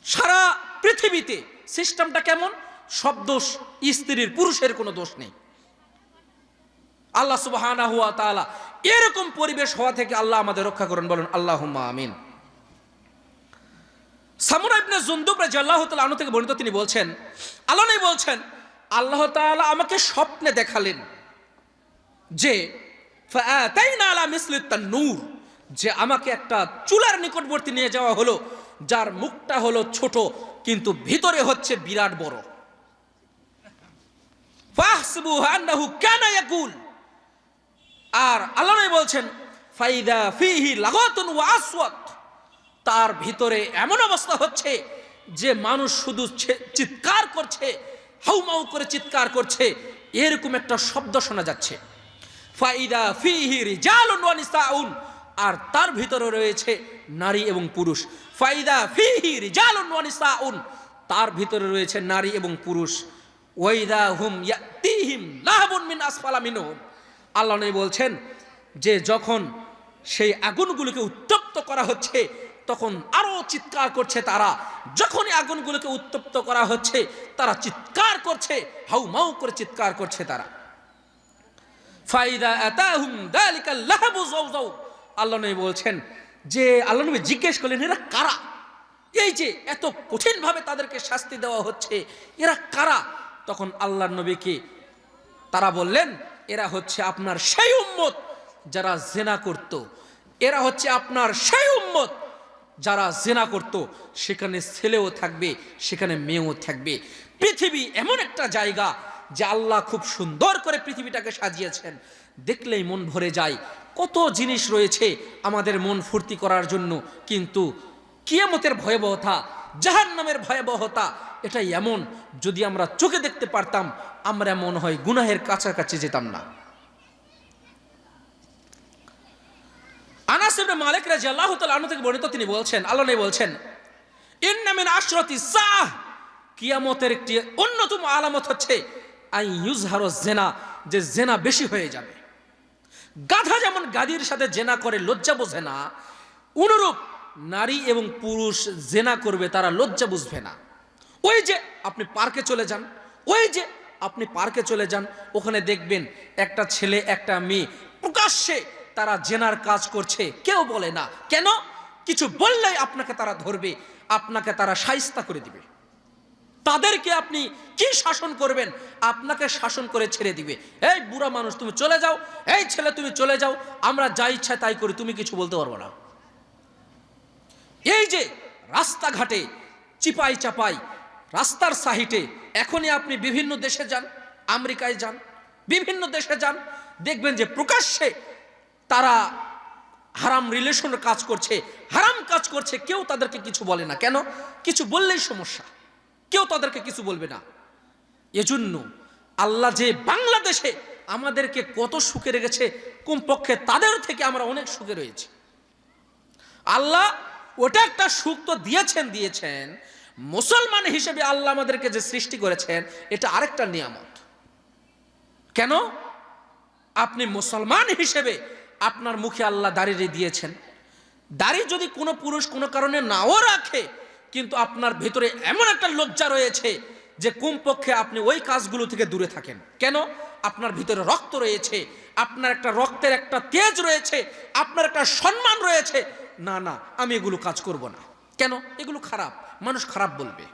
[SPEAKER 1] সারা পৃথিবীতে। সিস্টেমটা কেমন? সব দোষ স্ত্রীর, পুরুষের কোনো দোষ নেই। আল্লাহ সুবহানাহু ওয়া তাআলা এরকম পরিবেশ হওয়া থেকে আল্লাহ আমাদের রক্ষা করুন, বলুন আল্লাহুম্মা আমিন। সামুরা ইবনে জুনদুব রাদিয়াল্লাহু তাআলা আনহু থেকে বর্ণিত, তিনি বলছেন, আল্লাহ নবী বলছেন, আল্লাহ তাআলা আমাকে স্বপ্নে দেখালেন যে ফাআতাইনা আলা মিসলি তান্নূর, যে আমাকে একটা চুলার নিকটবর্তী নিয়ে যাওয়া হলো, যার মুখটা হলো ছোট কিন্তু ভিতরে হচ্ছে বিরাট বড়। ফাহসিবুহু আন্নাহু কানা ইয়াকুল, আর আল্লাহ নবী বলছেন ফাইদা ফিহি লাগাতুন ওয়া আসওয়াত, তার ভিতরে এমন অবস্থা হচ্ছে যে মানুষ শুধু চিৎকার করছে, হাউমাউ করে চিৎকার করছে, এরকম একটা শব্দ শোনা যাচ্ছে। ফাইদা ফিহি রিজালুন ওয়া নিসাউন, আর তার ভিতরে রয়েছে নারী এবং পুরুষ। ফাইদা ফিহি রিজালুন ওয়া নিসাউন, তার ভিতরে রয়েছে নারী এবং পুরুষ। ওয়াইদা হুম ইয়াতিহিম লাহাবুন মিন আসফালা মিনহুম, আল্লাহ নবী বলছেন যে যখন সেই আগুনগুলোকে উত্তপ্ত করা হচ্ছে তখন আরো চিৎকার করছে তারা। যখনই আগুনগুলোকে উত্তপ্ত করা হচ্ছে তারা চিৎকার করছে, হাউমাউ করে চিৎকার করছে তারা। ফাইদা আতাহুম যালিকাল লাহাবু যাওযাও, আল্লাহ নবী বলছেন যে আল্লাহ নবী জিজ্ঞেস করলেন এরা কারা? এই যে এত কঠিন ভাবে তাদেরকে শাস্তি দেওয়া হচ্ছে, এরা কারা? তখন আল্লাহর নবীকে তারা বললেন এরা হচ্ছে আপনার সেই উম্মত যারা জিনা করত। এরা হচ্ছে আপনার সেই উম্মত যারা জিনা করত, সেখানে ছেলেও থাকবে, সেখানে মেয়েও থাকবে। পৃথিবী এমন একটা জায়গা যে আল্লাহ খুব সুন্দর করে পৃথিবীটাকে সাজিয়েছেন, দেখলেই মন ভরে যায়। কত জিনিস রয়েছে আমাদের মন ফুর্তি করার জন্য, কিন্তু কিয়ামতের ভয়াবহতা, জাহান্নামের ভয়াবহতা এটা এমন, যদি আমরা চোখে দেখতে পারতাম আমরা মনে হয় গুনাহের কাছাকাছি যেতাম না। আনাস ইবনে মালিক রাদিয়াল্লাহু তাআলা আনহু থেকে বর্ণিত, তিনি বলছেন, আল্লাহ নবী বলছেন, ইন্না মিন আশরাতি সাআহ, কিয়ামতের একটি অন্যতম আলামত হচ্ছে আই ইউজহারু জিনা, যে জিনা বেশি হয়ে যাবে। গাধা যেমন গাদির সাথে জিনা করে লজ্জা বোঝে না, অনুরূপ নারী এবং পুরুষ জিনা করবে, তারা লজ্জা বুঝবে না। ওই যে আপনি পার্কে চলে যান, ওই যে আপনি পার্কে চলে যান, ওখানে দেখবেন একটা ছেলে একটা মেয়ে প্রকাশ্যে তারা জেনার কাজ করছে, কেউ বলে না। কেন? কিছু বললেই আপনাকে তারা ধরবে, আপনাকে তারা শায়েস্তা করে দিবে। তাদেরকে আপনি কি শাসন করবেন? আপনাকে শাসন করে ছেড়ে দিবে। এই বুড়া মানুষ তুমি চলে যাও, এই ছেলে তুমি চলে যাও, আমরা যা ইচ্ছা তাই করি, তুমি কিছু বলতে পারবো না। এই যে রাস্তাঘাটে চিপাই চাপাই, রাস্তার সাইডে, এখনই আপনি বিভিন্ন দেশে যান, আমেরিকায় যান, বিভিন্ন দেশে যান, দেখবেন যে প্রকাশ্যে তারা হারাম রিলেশনের কাজ করছে, হারাম কাজ করছে, কেউ তাদেরকে কিছু বলে না। কেন? কিছু বললেই সমস্যা, কেউ তাদেরকে কিছু বলবে না। এজন্য আল্লাহ যে বাংলাদেশে আমাদেরকে কত সুখে রেখেছে, কমপক্ষে তাদের থেকে আমরা অনেক সুখে রয়েছি। আল্লাহ ওটা একটা সুখ তো দিয়েছেন। মুসলমান হিসেবে আল্লাহ আমাদেরকে যে সৃষ্টি করেছেন এটা আরেকটা নিয়ামত। কেন? আপনি মুসলমান হিসেবে আপনার মুখে আল্লাহ দাড়ি দিয়েছেন। দাড়ি যদি কোনো পুরুষ কোনো কারণে নাও রাখে, কিন্তু আপনার ভেতরে এমন একটা লজ্জা রয়েছে যে কমপক্ষে আপনি ওই কাজগুলো থেকে দূরে থাকেন। কেন? আপনার ভিতরে রক্ত রয়েছে, আপনার একটা রক্তের একটা তেজ রয়েছে, আপনার একটা সম্মান রয়েছে। না না, আমি এগুলো কাজ করব না। কেন? এগুলো খারাপ, মানুষ খারাপ বলবে।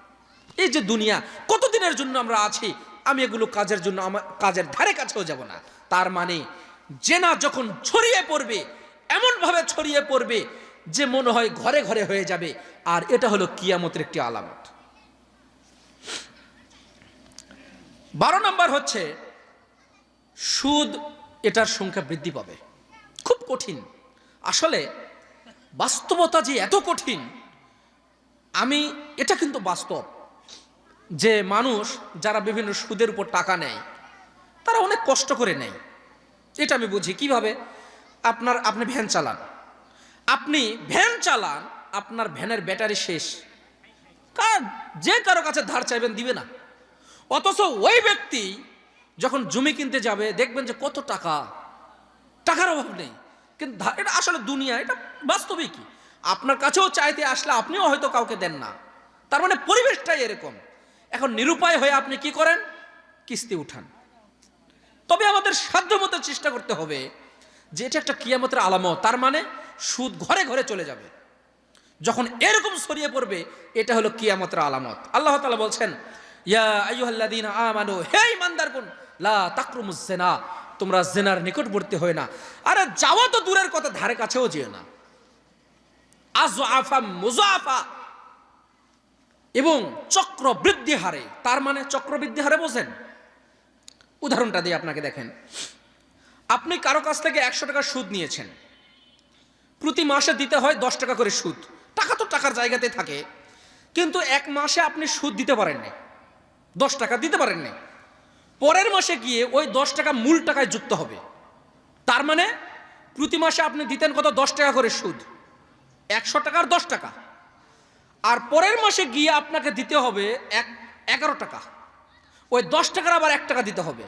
[SPEAKER 1] এই যে দুনিয়া, কতদিনের জন্য আমরা আছি, আমি এগুলো কাজের জন্য আমার কাজের ধারে কাছেও যাব না। তার মানে জেনা যখন ছড়িয়ে পড়বে, এমনভাবে ছড়িয়ে পড়বে যে মনে হয় ঘরে ঘরে হয়ে যাবে, আর এটা হলো কিয়ামতের একটি আলামত। 12 নম্বর হচ্ছে সুদ, এটার সংখ্যা বৃদ্ধি পাবে। খুব কঠিন আসলে, বাস্তবতা যে এত কঠিন, এটা কিন্তু বাস্তব যে মানুষ যারা বিভিন্ন সুদের উপর টাকা নেয় তারা অনেক কষ্ট করে নেয়। এটা আমি বুঝি কিভাবে। আপনি ভ্যান চালান, আপনার ভ্যানের ব্যাটারি শেষ, যে কারো কাছে ধার চাইবেন দিবে না। অথচ ওই ব্যক্তি যখন জমি কিনতে যাবে দেখবেন যে কত টাকা, টাকার অভাব নেই, কিন্তু এটা আসলে দুনিয়া, এটা বাস্তবিকই। আপনার কাছেও চাইতে আসলে আপনিও হয়তো কাউকে দেন না, তার মানে পরিবেশটাই এরকম। এখন নিরুপায় হয়ে আপনি কি করেন? কিস্তি উঠান। তবে আমাদের সাধ্যমতো চেষ্টা করতে হবে যে এটা একটা কিয়ামতের আলামত, তার মানে সুদ ঘরে ঘরে চলে যাবে। যখন এরকম ছড়িয়ে পড়বে এটা হলো কিয়ামতের আলামত। আল্লাহ তাআলা বলছেন, ইয়া আইয়ুহাল্লাযীনা আমানু, হে ঈমানদারগণ, লা তাকরুমুজ জিনা, তোমরা জিনার নিকটবর্তী হয় না। আরে যাওয়া তো দূরের কথা, ধারে কাছেও যেও না। আযআফা মুযাফা, এবং চক্রবৃদ্ধি হারে, তার মানে চক্রবৃদ্ধি হারে বোঝেন? উদাহরণটা দিয়ে আপনাকে দেখেন। আপনি কারো কাছ থেকে 100 টাকা সুদ নিয়েছেন, প্রতি মাসে দিতে হয় 10 টাকা করে সুদ। টাকা তো টাকার জায়গাতে থাকে, কিন্তু এক মাসে আপনি সুদ দিতে পারেননি, 10 টাকা দিতে পারেননি। পরের মাসে গিয়ে ওই 10 টাকা মূল টাকায় যুক্ত হবে। তার মানে প্রতি মাসে আপনি দিতেন কত? 10 টাকা করে সুদ, 100 টাকার 10 টাকা। আর পরের মাসে গিয়ে আপনাকে দিতে হবে 11 টাকা, ওই 10 টাকার আবার 1 টাকা দিতে হবে।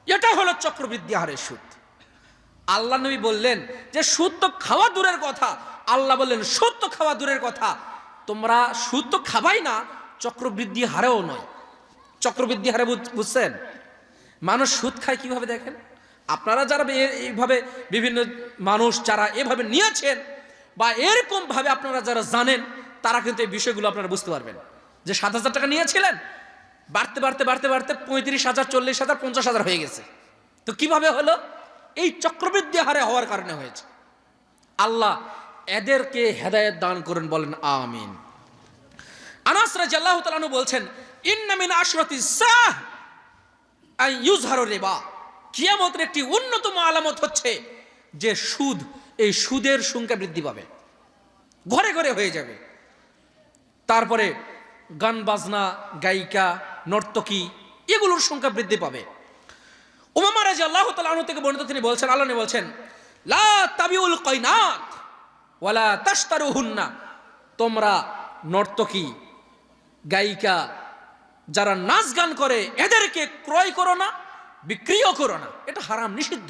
[SPEAKER 1] এটা হলো চক্রবৃদ্ধি হারের সুদ। আল্লাহ নবী বললেন যে সুদ তো খাওয়া দূরের কথা, আল্লাহ বললেন সুদ তো খাওয়া দূরের কথা, তোমরা সুদ তো খাবাই না, চক্রবৃদ্ধি হারেও নয়। চক্রবৃদ্ধি হারে বুঝছেন? মানুষ সুদ খায় কিভাবে দেখেন। আপনারা যারা এইভাবে বিভিন্ন মানুষ যারা এভাবে নিয়েছেন বা এরকম ভাবে আপনারা যারা জানেন, তারা কিন্তু এই বিষয়গুলো আপনারা বুঝতে পারবেন যে 7,000 টাকা নিয়েছিলেন, বাড়তে বাড়তে বাড়তে বাড়তে 35,000, 40,000, 50,000 হয়ে গেছে। তো কিভাবে হলো? এই চক্রবৃদ্ধি হারে হওয়ার কারণে হয়েছে। আল্লাহ এদেরকে হেদায়েত দান করেন, বলেন আমিন। আনাস রাদিয়াল্লাহু তাআলা আনহু বলছেন, ইন্না মিন আশরাতিস সাহ আন ইউযহারু রিবা, কিয়ামতের একটি অন্যতম আলামত হচ্ছে যে সুদ, এই সুদের সংখ্যা বৃদ্ধি পাবে, ঘরে ঘরে হয়ে যাবে। তারপরে গান বাজনা, গায়িকা, নর্তকী, এগুলোর সংখ্যা বৃদ্ধি পাবে। উমামা রাদিয়াল্লাহু তাআলা আনহু থেকে বর্ণিত, তিনি বলছেন, আল্লাহ নবী বলছেন, লা তাবিউল কায়নাত ওয়ালা তাশতারুহুন্না, তোমরা নর্তকী, গায়িকা, যারা নাচ গান করে, এদেরকে ক্রয় করো না, বিক্রিও করো না, এটা হারাম, নিষিদ্ধ।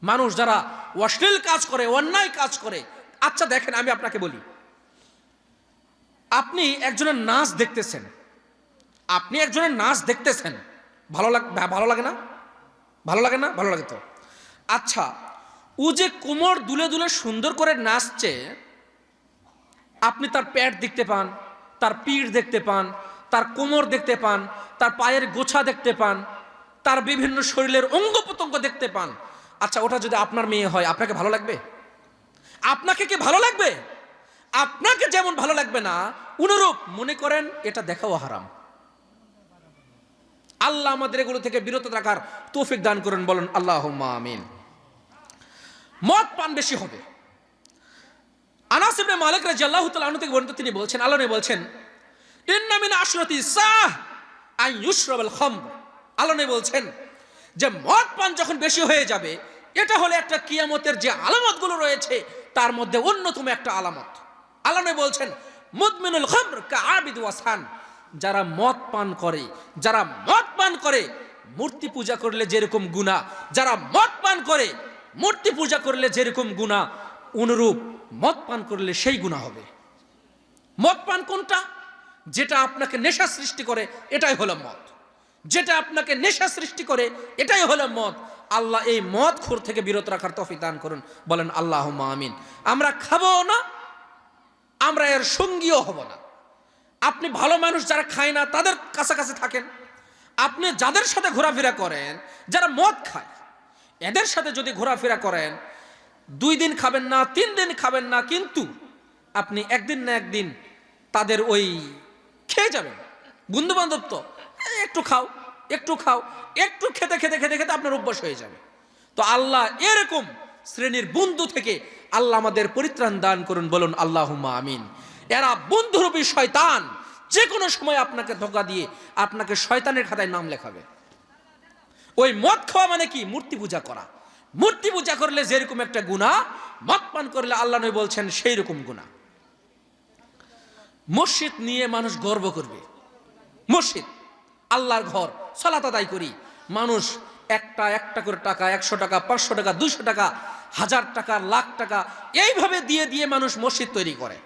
[SPEAKER 1] মানুষ যারা অশ্লীল কাজ করে, অন্যায় কাজ করে, আচ্ছা দেখেন আমি আপনাকে বলি, আপনি একজনের নাচ দেখতেছেন, আপনি একজনের নাচ দেখতেছেন, ভালো লাগে না? ভালো লাগে না? ভালো লাগে তো। আচ্ছা, ও যে কোমর দুলে দুলে সুন্দর করে নাচছে, আপনি তার পেট দেখতে পান, তার পিঠ দেখতে পান, তার কোমর দেখতে পান, তার পায়ের গোছা দেখতে পান, তার বিভিন্ন শরীরের অঙ্গ প্রত্যঙ্গ দেখতে পান। আচ্ছা, ওটা যদি আপনার মেয়ে হয়, আপনাকে ভালো লাগবে? আপনাকে কি ভালো লাগবে? আপনাকে যেমন ভালো লাগবে না, অনুরূপ মনে করেন এটা দেখাও হারাম। আল্লাহ আমাদের এগুলো থেকে বিরত রাখার তৌফিক দান করেন, বলেন আল্লাহুম্মা আমিন। মদ পান বেশি হবে। আনাস ইবনে মালিক রাদিয়াল্লাহু তাআলা আনহু থেকে বর্ণিত, তিনি বলছেন, আল্লাহ নবী বলছেন, ইন্না মিন আশরাতি সাহ আন ইউশরাবাল খামর, আল্লাহ নবী বলছেন যে মদ পান যখন বেশি হয়ে যাবে, এটা হলো একটা কিয়ামতের যে আলামতগুলো রয়েছে তার মধ্যে অন্যতম একটা আলামত। আল্লাহ নবী বলছেন, মুদমিনুল খামর কাআবিদ ওয়াসহান, যারা মদ পান করে, যারা মদ পান করে মূর্তি পূজা করলে যেরকম গুনাহ, যারা মদ পান করে মূর্তি পূজা করলে যেরকম গুনাহ, অনুরূপ মদ পান করলে সেই গুনাহ হবে। মদ পান কোনটা? যেটা আপনাকে নেশা সৃষ্টি করে, এটাই হলো মদ। যেটা আপনাকে নেশা সৃষ্টি করে, এটাই হলো মদ। আল্লাহ এই মদ খোর থেকে বিরত রাখার তৌফিক দান করুন, বলেন আল্লাহুম্মা আমিন। আমরা খাবো না, আমরা এর সঙ্গীও হব না। আপনি ভালো মানুষ যারা খায় না তাদের কাছাকাছি থাকেন, আপনি যাদের সাথে ঘোরাফেরা করেন যারা মদ খায়, এদের সাথে যদি ঘোরাফেরা করেন, 2 দিন খাবেন না, 3 দিন খাবেন না, কিন্তু আপনি একদিন না একদিন তাদের ওই খেয়ে যাবেন। বন্ধু বান্ধব তো একটু খাও, একটু খাও, একটু খেতে খেতে খেতে খেতে আপনার অভ্যাস হয়ে যাবে। তো আল্লাহ এরকম শ্রেণীর বন্ধু থেকে আল্লাহ আমাদের পরিত্রাণ দান করুন, বলুন আল্লাহুম্মা আমিন। এরা বন্ধুরূপী শয়তান, যে কোনো সময় আপনাকে ধোঁকা দিয়ে আপনাকে শয়তানের খাতায় নাম লেখাবে। ওই মদ খাওয়া মানে কি? মূর্তি পূজা করা। মূর্তি পূজা করলে যেরকম একটা গুনাহ, মদ পান করলে আল্লাহ নবী বলছেন সেই রকম গুনাহ। মসজিদ নিয়ে মানুষ গর্ব করবে। মসজিদ আল্লাহর ঘর, সালাত আদায় করি, মানুষ একটা করে টাকা, 100 টাকা, 500 টাকা, 200 টাকা, 1000 টাকা, লাখ টাকা এইভাবে দিয়ে দিয়ে মানুষ মসজিদ তৈরি করে।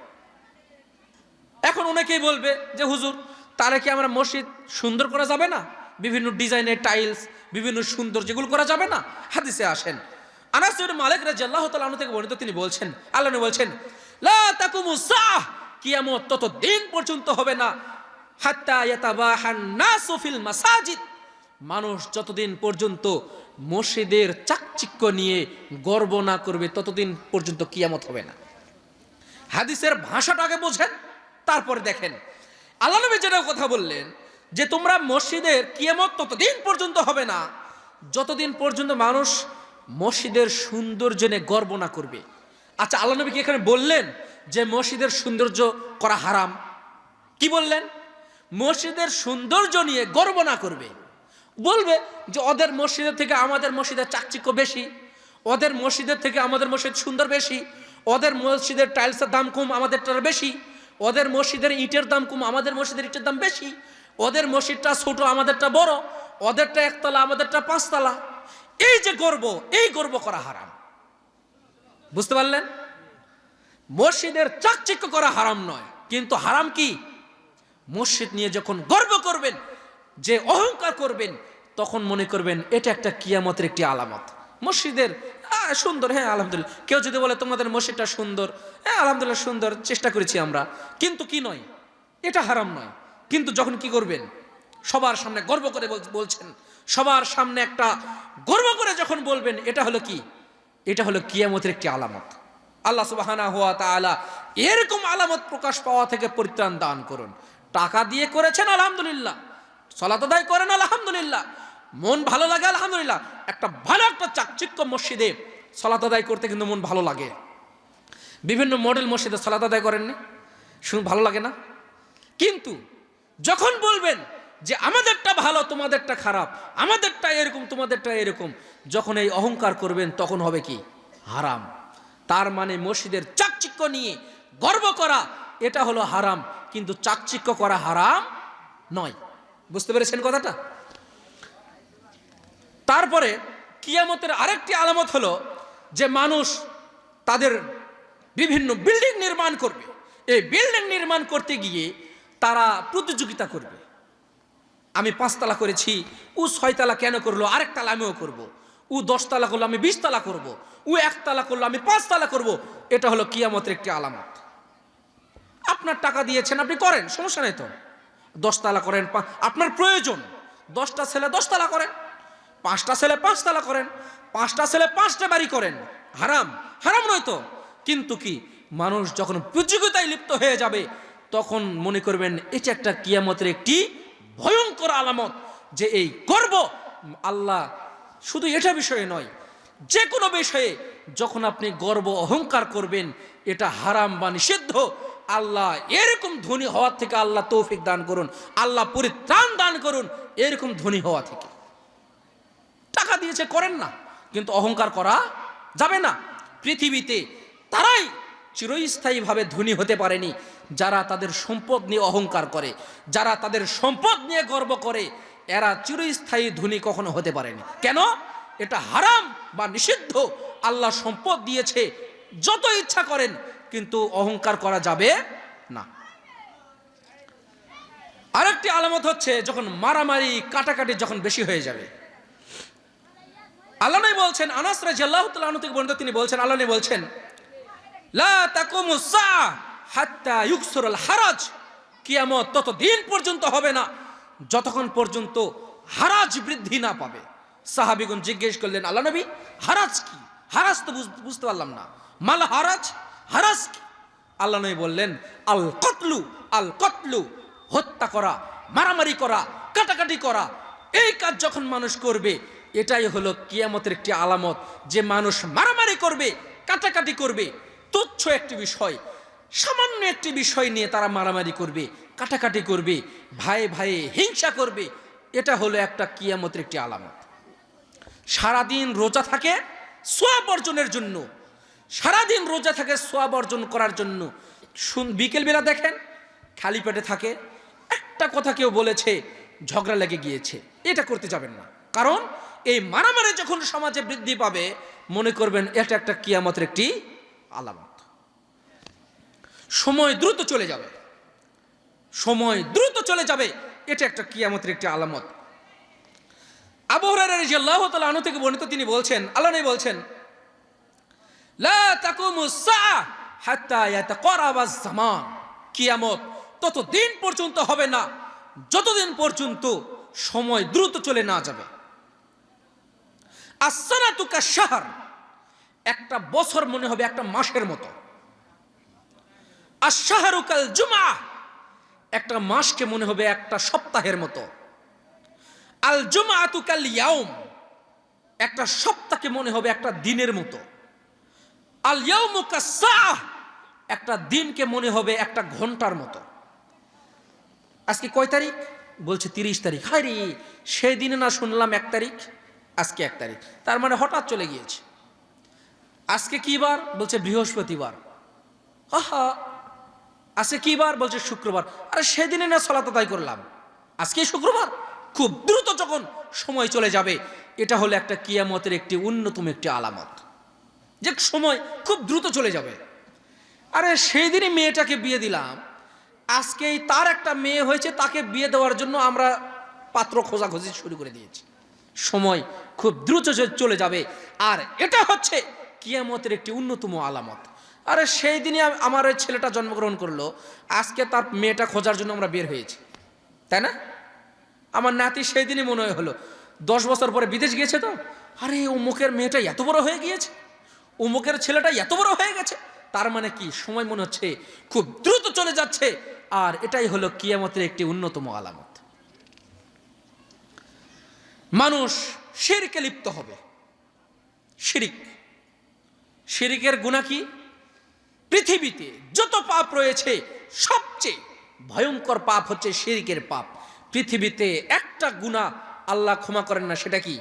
[SPEAKER 1] এখন অনেকেই বলবে যে হুজুর, তাহলে কি আমরা মসজিদ সুন্দর করা যাবে না? বিভিন্ন ডিজাইনের টাইলস, বিভিন্ন সুন্দর যেগুলো করা যাবে না? হাদিসে আসেন, আনাস ইবনে মালিক রাদিয়াল্লাহু তাআলা আনহু থেকে বর্ণিত, তিনি বলছেন, আল্লাহ নবী বলছেন, লা তাকুমুস সাআহ, কিয়ামত ততদিন পর্যন্ত হবে না, হাত্তা ইয়াতাবাহান নাসু ফিল মাসাজিদ, মানুষ যতদিন পর্যন্ত মসজিদের চাকচিক্য নিয়ে গর্ব না করবে ততদিন পর্যন্ত কিয়ামত হবে না। হাদিসের ভাষাটাকে বোঝেন, তারপরে দেখেন আল্লাহ নবী যেটা কথা বললেন যে তোমরা মসজিদের কিয়ামত ততদিন পর্যন্ত হবে না যতদিন পর্যন্ত মানুষ মসজিদের সৌন্দর্য নিয়ে গর্ব না করবে। আচ্ছা, আল্লাহ নবী কি এখানে বললেন যে মসজিদের সৌন্দর্য করা হারাম? কি বললেন? মসজিদের সৌন্দর্য নিয়ে গর্ব না করবে। বলবে যে ওদের মসজিদের থেকে আমাদের মসজিদের চাকচিক্য বেশি, ওদের মসজিদের থেকে আমাদের মসজিদ সুন্দর বেশি, ওদের মসজিদের টাইলসের দাম কম আমাদেরটার বেশি, ওদের মসজিদের ইটের দাম কম আমাদের মসজিদের ইটের দাম বেশি, ওদের মসজিদটা ছোট আমাদেরটা বড়, ওদেরটা 1 তলা আমাদেরটা 5 তলা। এই যে গর্ব, এই গর্ব করা হারাম। বুঝতে পারলেন? মসজিদের চাকচিক্য করা হারাম নয়, কিন্তু হারাম কি? মসজিদ নিয়ে যখন গর্ব করবেন, যে অহংকার করবেন, তখন মনে করবেন এটা একটা কিয়ামতের একটি আলামত। মসজিদের সুন্দর, হ্যাঁ আলহামদুলিল্লাহ। কেউ যদি বলে তোমাদের মসজিদটা সুন্দর, হ্যাঁ আলহামদুলিল্লাহ সুন্দর, চেষ্টা করেছি আমরা, কিন্তু কি নয়, এটা হারাম নয়। কিন্তু যখন কি করবেন, সবার সামনে গর্ব করে বলছেন, সবার সামনে একটা গর্ব করে যখন বলবেন, এটা হলো কি? এটা হলো কিয়ামতের একটি আলামত। আল্লাহ সুবহানাহু ওয়া তাআলা এরকম আলামত প্রকাশ পাওয়া থেকে পরিত্রাণ দান করুন। টাকা দিয়ে করেছেন আলহামদুলিল্লাহ, সালাত আদায় করেন আলহামদুলিল্লাহ, মন ভালো লাগে আলহামদুলিল্লাহ। একটা ভালো একটা চাকচিক্য মসজিদে সালাত আদায় করতে কিন্তু মন ভালো লাগে। বিভিন্ন মডেল মসজিদে সালাত আদায় করেননি, শুনে ভালো লাগে না? কিন্তু যখন বলবেন যে আমাদেরটা ভালো তোমাদেরটা খারাপ, আমাদেরটা এরকম তোমাদেরটা এরকম, যখন এই অহংকার করবেন তখন হবে কি? হারাম। তার মানে মসজিদের চাকচিক্য নিয়ে গর্ব করা এটা হলো হারাম, কিন্তু চাকচিক্য করা হারাম নয়। বুঝতে পেরেছেন কথাটা? তারপরে কিয়ামতের আরেকটি আলামত হলো যে মানুষ তাদের বিভিন্ন বিল্ডিং নির্মাণ করবে। এই বিল্ডিং নির্মাণ করতে গিয়ে তারা প্রতিযোগিতা করবে। আমি 5 তলা করেছি, ও 6 তলা কেন করলো, আরেক তলা আমিও করব। ও 10 তলা করলো, আমি 20 তলা করব। ও 1 তলা করলো, আমি 5 তলা করব। এটা হলো কিয়ামতের একটি আলামত। আপনার টাকা দিয়েছেন, আপনি করেন, সমস্যা নেই তো। 10 তলা করেন, আপনার প্রয়োজন। 10টা ছেলে 10 তলা করেন, 5টা ছেলে 5 তলা করেন, 5টা ছেলে 5টা বাড়ি করেন। হারাম? হারাম নয় তো। কিন্তু কি, মানুষ যখন প্রতিযোগিতায় লিপ্ত হয়ে যাবে তখন মনে করবেন এটা একটা কিয়ামতের একটি ভয়ঙ্কর আলামত, যে এই গর্ব আল্লাহ শুধু এটা বিষয়ে নয়, যে কোনো বিষয়ে যখন আপনি গর্ব অহংকার করবেন এটা হারাম বা নিষিদ্ধ। আল্লাহ এরকম ধনী হওয়ার থেকে আল্লাহ তৌফিক দান করুন, আল্লাহ পরিত্রাণ দান করুন এরকম ধনী হওয়া থেকে। টাকা দিয়েছে করেন না, কিন্তু অহংকার করা যাবে না। পৃথিবীতে তারাই চিরস্থায়ীভাবে ধনী হতে পারেনি যারা তাদের সম্পদ নিয়ে অহংকার করে, যারা তাদের সম্পদ নিয়ে গর্ব করে, এরা চিরস্থায়ী ধনী কখনো হতে পারেনি। কেন? এটা হারাম বা নিষিদ্ধ। আল্লাহ সম্পদ দিয়েছে, যত ইচ্ছা করেন, কিন্তু অহংকার করা যাবে না। আরেকটি আলামত হচ্ছে যখন মারামারি কাটাকাটি যখন বেশি হয়ে যাবে। আল্লাহ নবী বলছেন, আনাস রাদিয়াল্লাহু তাআলা আনহু থেকে বর্ণিত, তিনি বলছেন, আল্লাহ নবী বলছেন, লা তাকুমুস সাআহ হাত্তা ইউকসুরুল হারাজ, কিয়ামত ততদিন পর্যন্ত হবে না যতক্ষণ পর্যন্ত হারাজ বৃদ্ধি না পাবে। সাহাবীগণ জিজ্ঞেস করলেন, আল্লাহ নবী হারাজ কি? হারাজ তো বুঝতে পারলাম না, মাল হারাজ, হারাজ কি? আল্লাহ নবী বললেন, আল কতলু, আল কতলু, হত্যা করা, মারামারি করা, কাটাকাটি করা। এই কাজ যখন মানুষ করবে এটাই হলো কিয়ামতের একটি আলামত, যে মানুষ মারামারি করবে, কাটাকাটি করবে। তুচ্ছ একটি বিষয়, সামান্য একটি বিষয় নিয়ে তারা মারামারি করবে, কাটাকাটি করবে, ভাই ভাই হিংসা করবে। এটা হলো একটা কিয়ামতের একটি আলামত। সারাদিন রোজা থাকে সওয়াব অর্জনের জন্য, সারাদিন রোজা থাকে সওয়াব অর্জন করার জন্য। বিকেলবেলা দেখেন খালি পেটে থাকে, একটা কথা কেউ বলেছে, ঝগড়া লেগে গিয়েছে, এটা করতে যাবেন না। কারণ এই মারামারি যখন সমাজে বৃদ্ধি পাবে, মনে করবেন এটা একটা কিয়ামতের একটি আলামত। সময় দ্রুত চলে যাবে, সময় দ্রুত চলে যাবে, এটা একটা কিয়ামতের একটি আলামত। আবু হুরায়রা রাদিয়াল্লাহু তাআলা আনহু থেকে বর্ণিত, তিনি বলছেন, আল্লাহ নবী বলছেন, লা তাকুমুস সাআহ হাত্তা ইয়াতাকারাবাজ জামান, কিয়ামত ততদিন পর্যন্ত হবে না যতদিন পর্যন্ত সময় দ্রুত চলে না যাবে। as-sanatu kash-shahr, একটা বছর মনে হবে একটা মাসের মতো। আশ-শাহরু কাল-জুমআহ, একটা মাসকে মনে হবে একটা সপ্তাহের মতো। আল-জুমআতু কাল-ইয়াউম, একটা সপ্তাহকে মনে হবে একটা দিনের মতো। আল-ইয়াউমু কাস-সাআহ, একটা দিনকে মনে হবে একটা ঘন্টার মতো। আজকে কয় তারিখ? বলছে 30 তারিখ। হায় রে, সেই দিনে না শুনলাম 1 তারিখ, আজকে 1 তারিখ, তার মানে হঠাৎ চলে গিয়েছে। আজকে কি বার? বলছে বৃহস্পতিবার। আহা, আজকে কি বার? বলছে শুক্রবার। আরে সেদিনে না সালাত আদায় করলাম, আজকে শুক্রবার। খুব দ্রুত যখন সময় চলে যাবে, এটা হলো একটা কিয়ামতের একটি অন্যতম একটি আলামত, যে সময় খুব দ্রুত চলে যাবে। আরে সেই দিনই মেয়েটাকে বিয়ে দিলাম, আজকেই তার একটা মেয়ে হয়েছে, তাকে বিয়ে দেওয়ার জন্য আমরা পাত্র খোঁজাখুঁজি শুরু করে দিয়েছি। সময় খুব দ্রুত চলে যাবে, আর এটা হচ্ছে কিয়ামতের একটি অন্যতম আলামত। আরে সেই দিনই আমার ওই ছেলেটা জন্মগ্রহণ করলো, আজকে তার মেয়েটা খোঁজার জন্য আমরা বের হয়েছি, তাই না? আমার নাতি সেই দিনই মনে হলো 10 বছর পরে বিদেশ গিয়েছে, তো আরে অমুকের মেয়েটা এত বড় হয়ে গিয়েছে, অমুকের ছেলেটা এত বড় হয়ে গেছে। তার মানে কি, সময় মনে হচ্ছে খুব দ্রুত চলে যাচ্ছে, আর এটাই হলো কিয়ামতের একটি অন্যতম আলামত। মানুষ শিরকে লিপ্ত হবে। শিরিক, শিরিকের গুনাহ কি? পৃথিবীতে যত পাপ রয়েছে সবচেয়ে ভয়ঙ্কর পাপ হচ্ছে শিরিকের পাপ। পৃথিবীতে একটা গুনাহ আল্লাহ ক্ষমা করেন না, সেটা কি?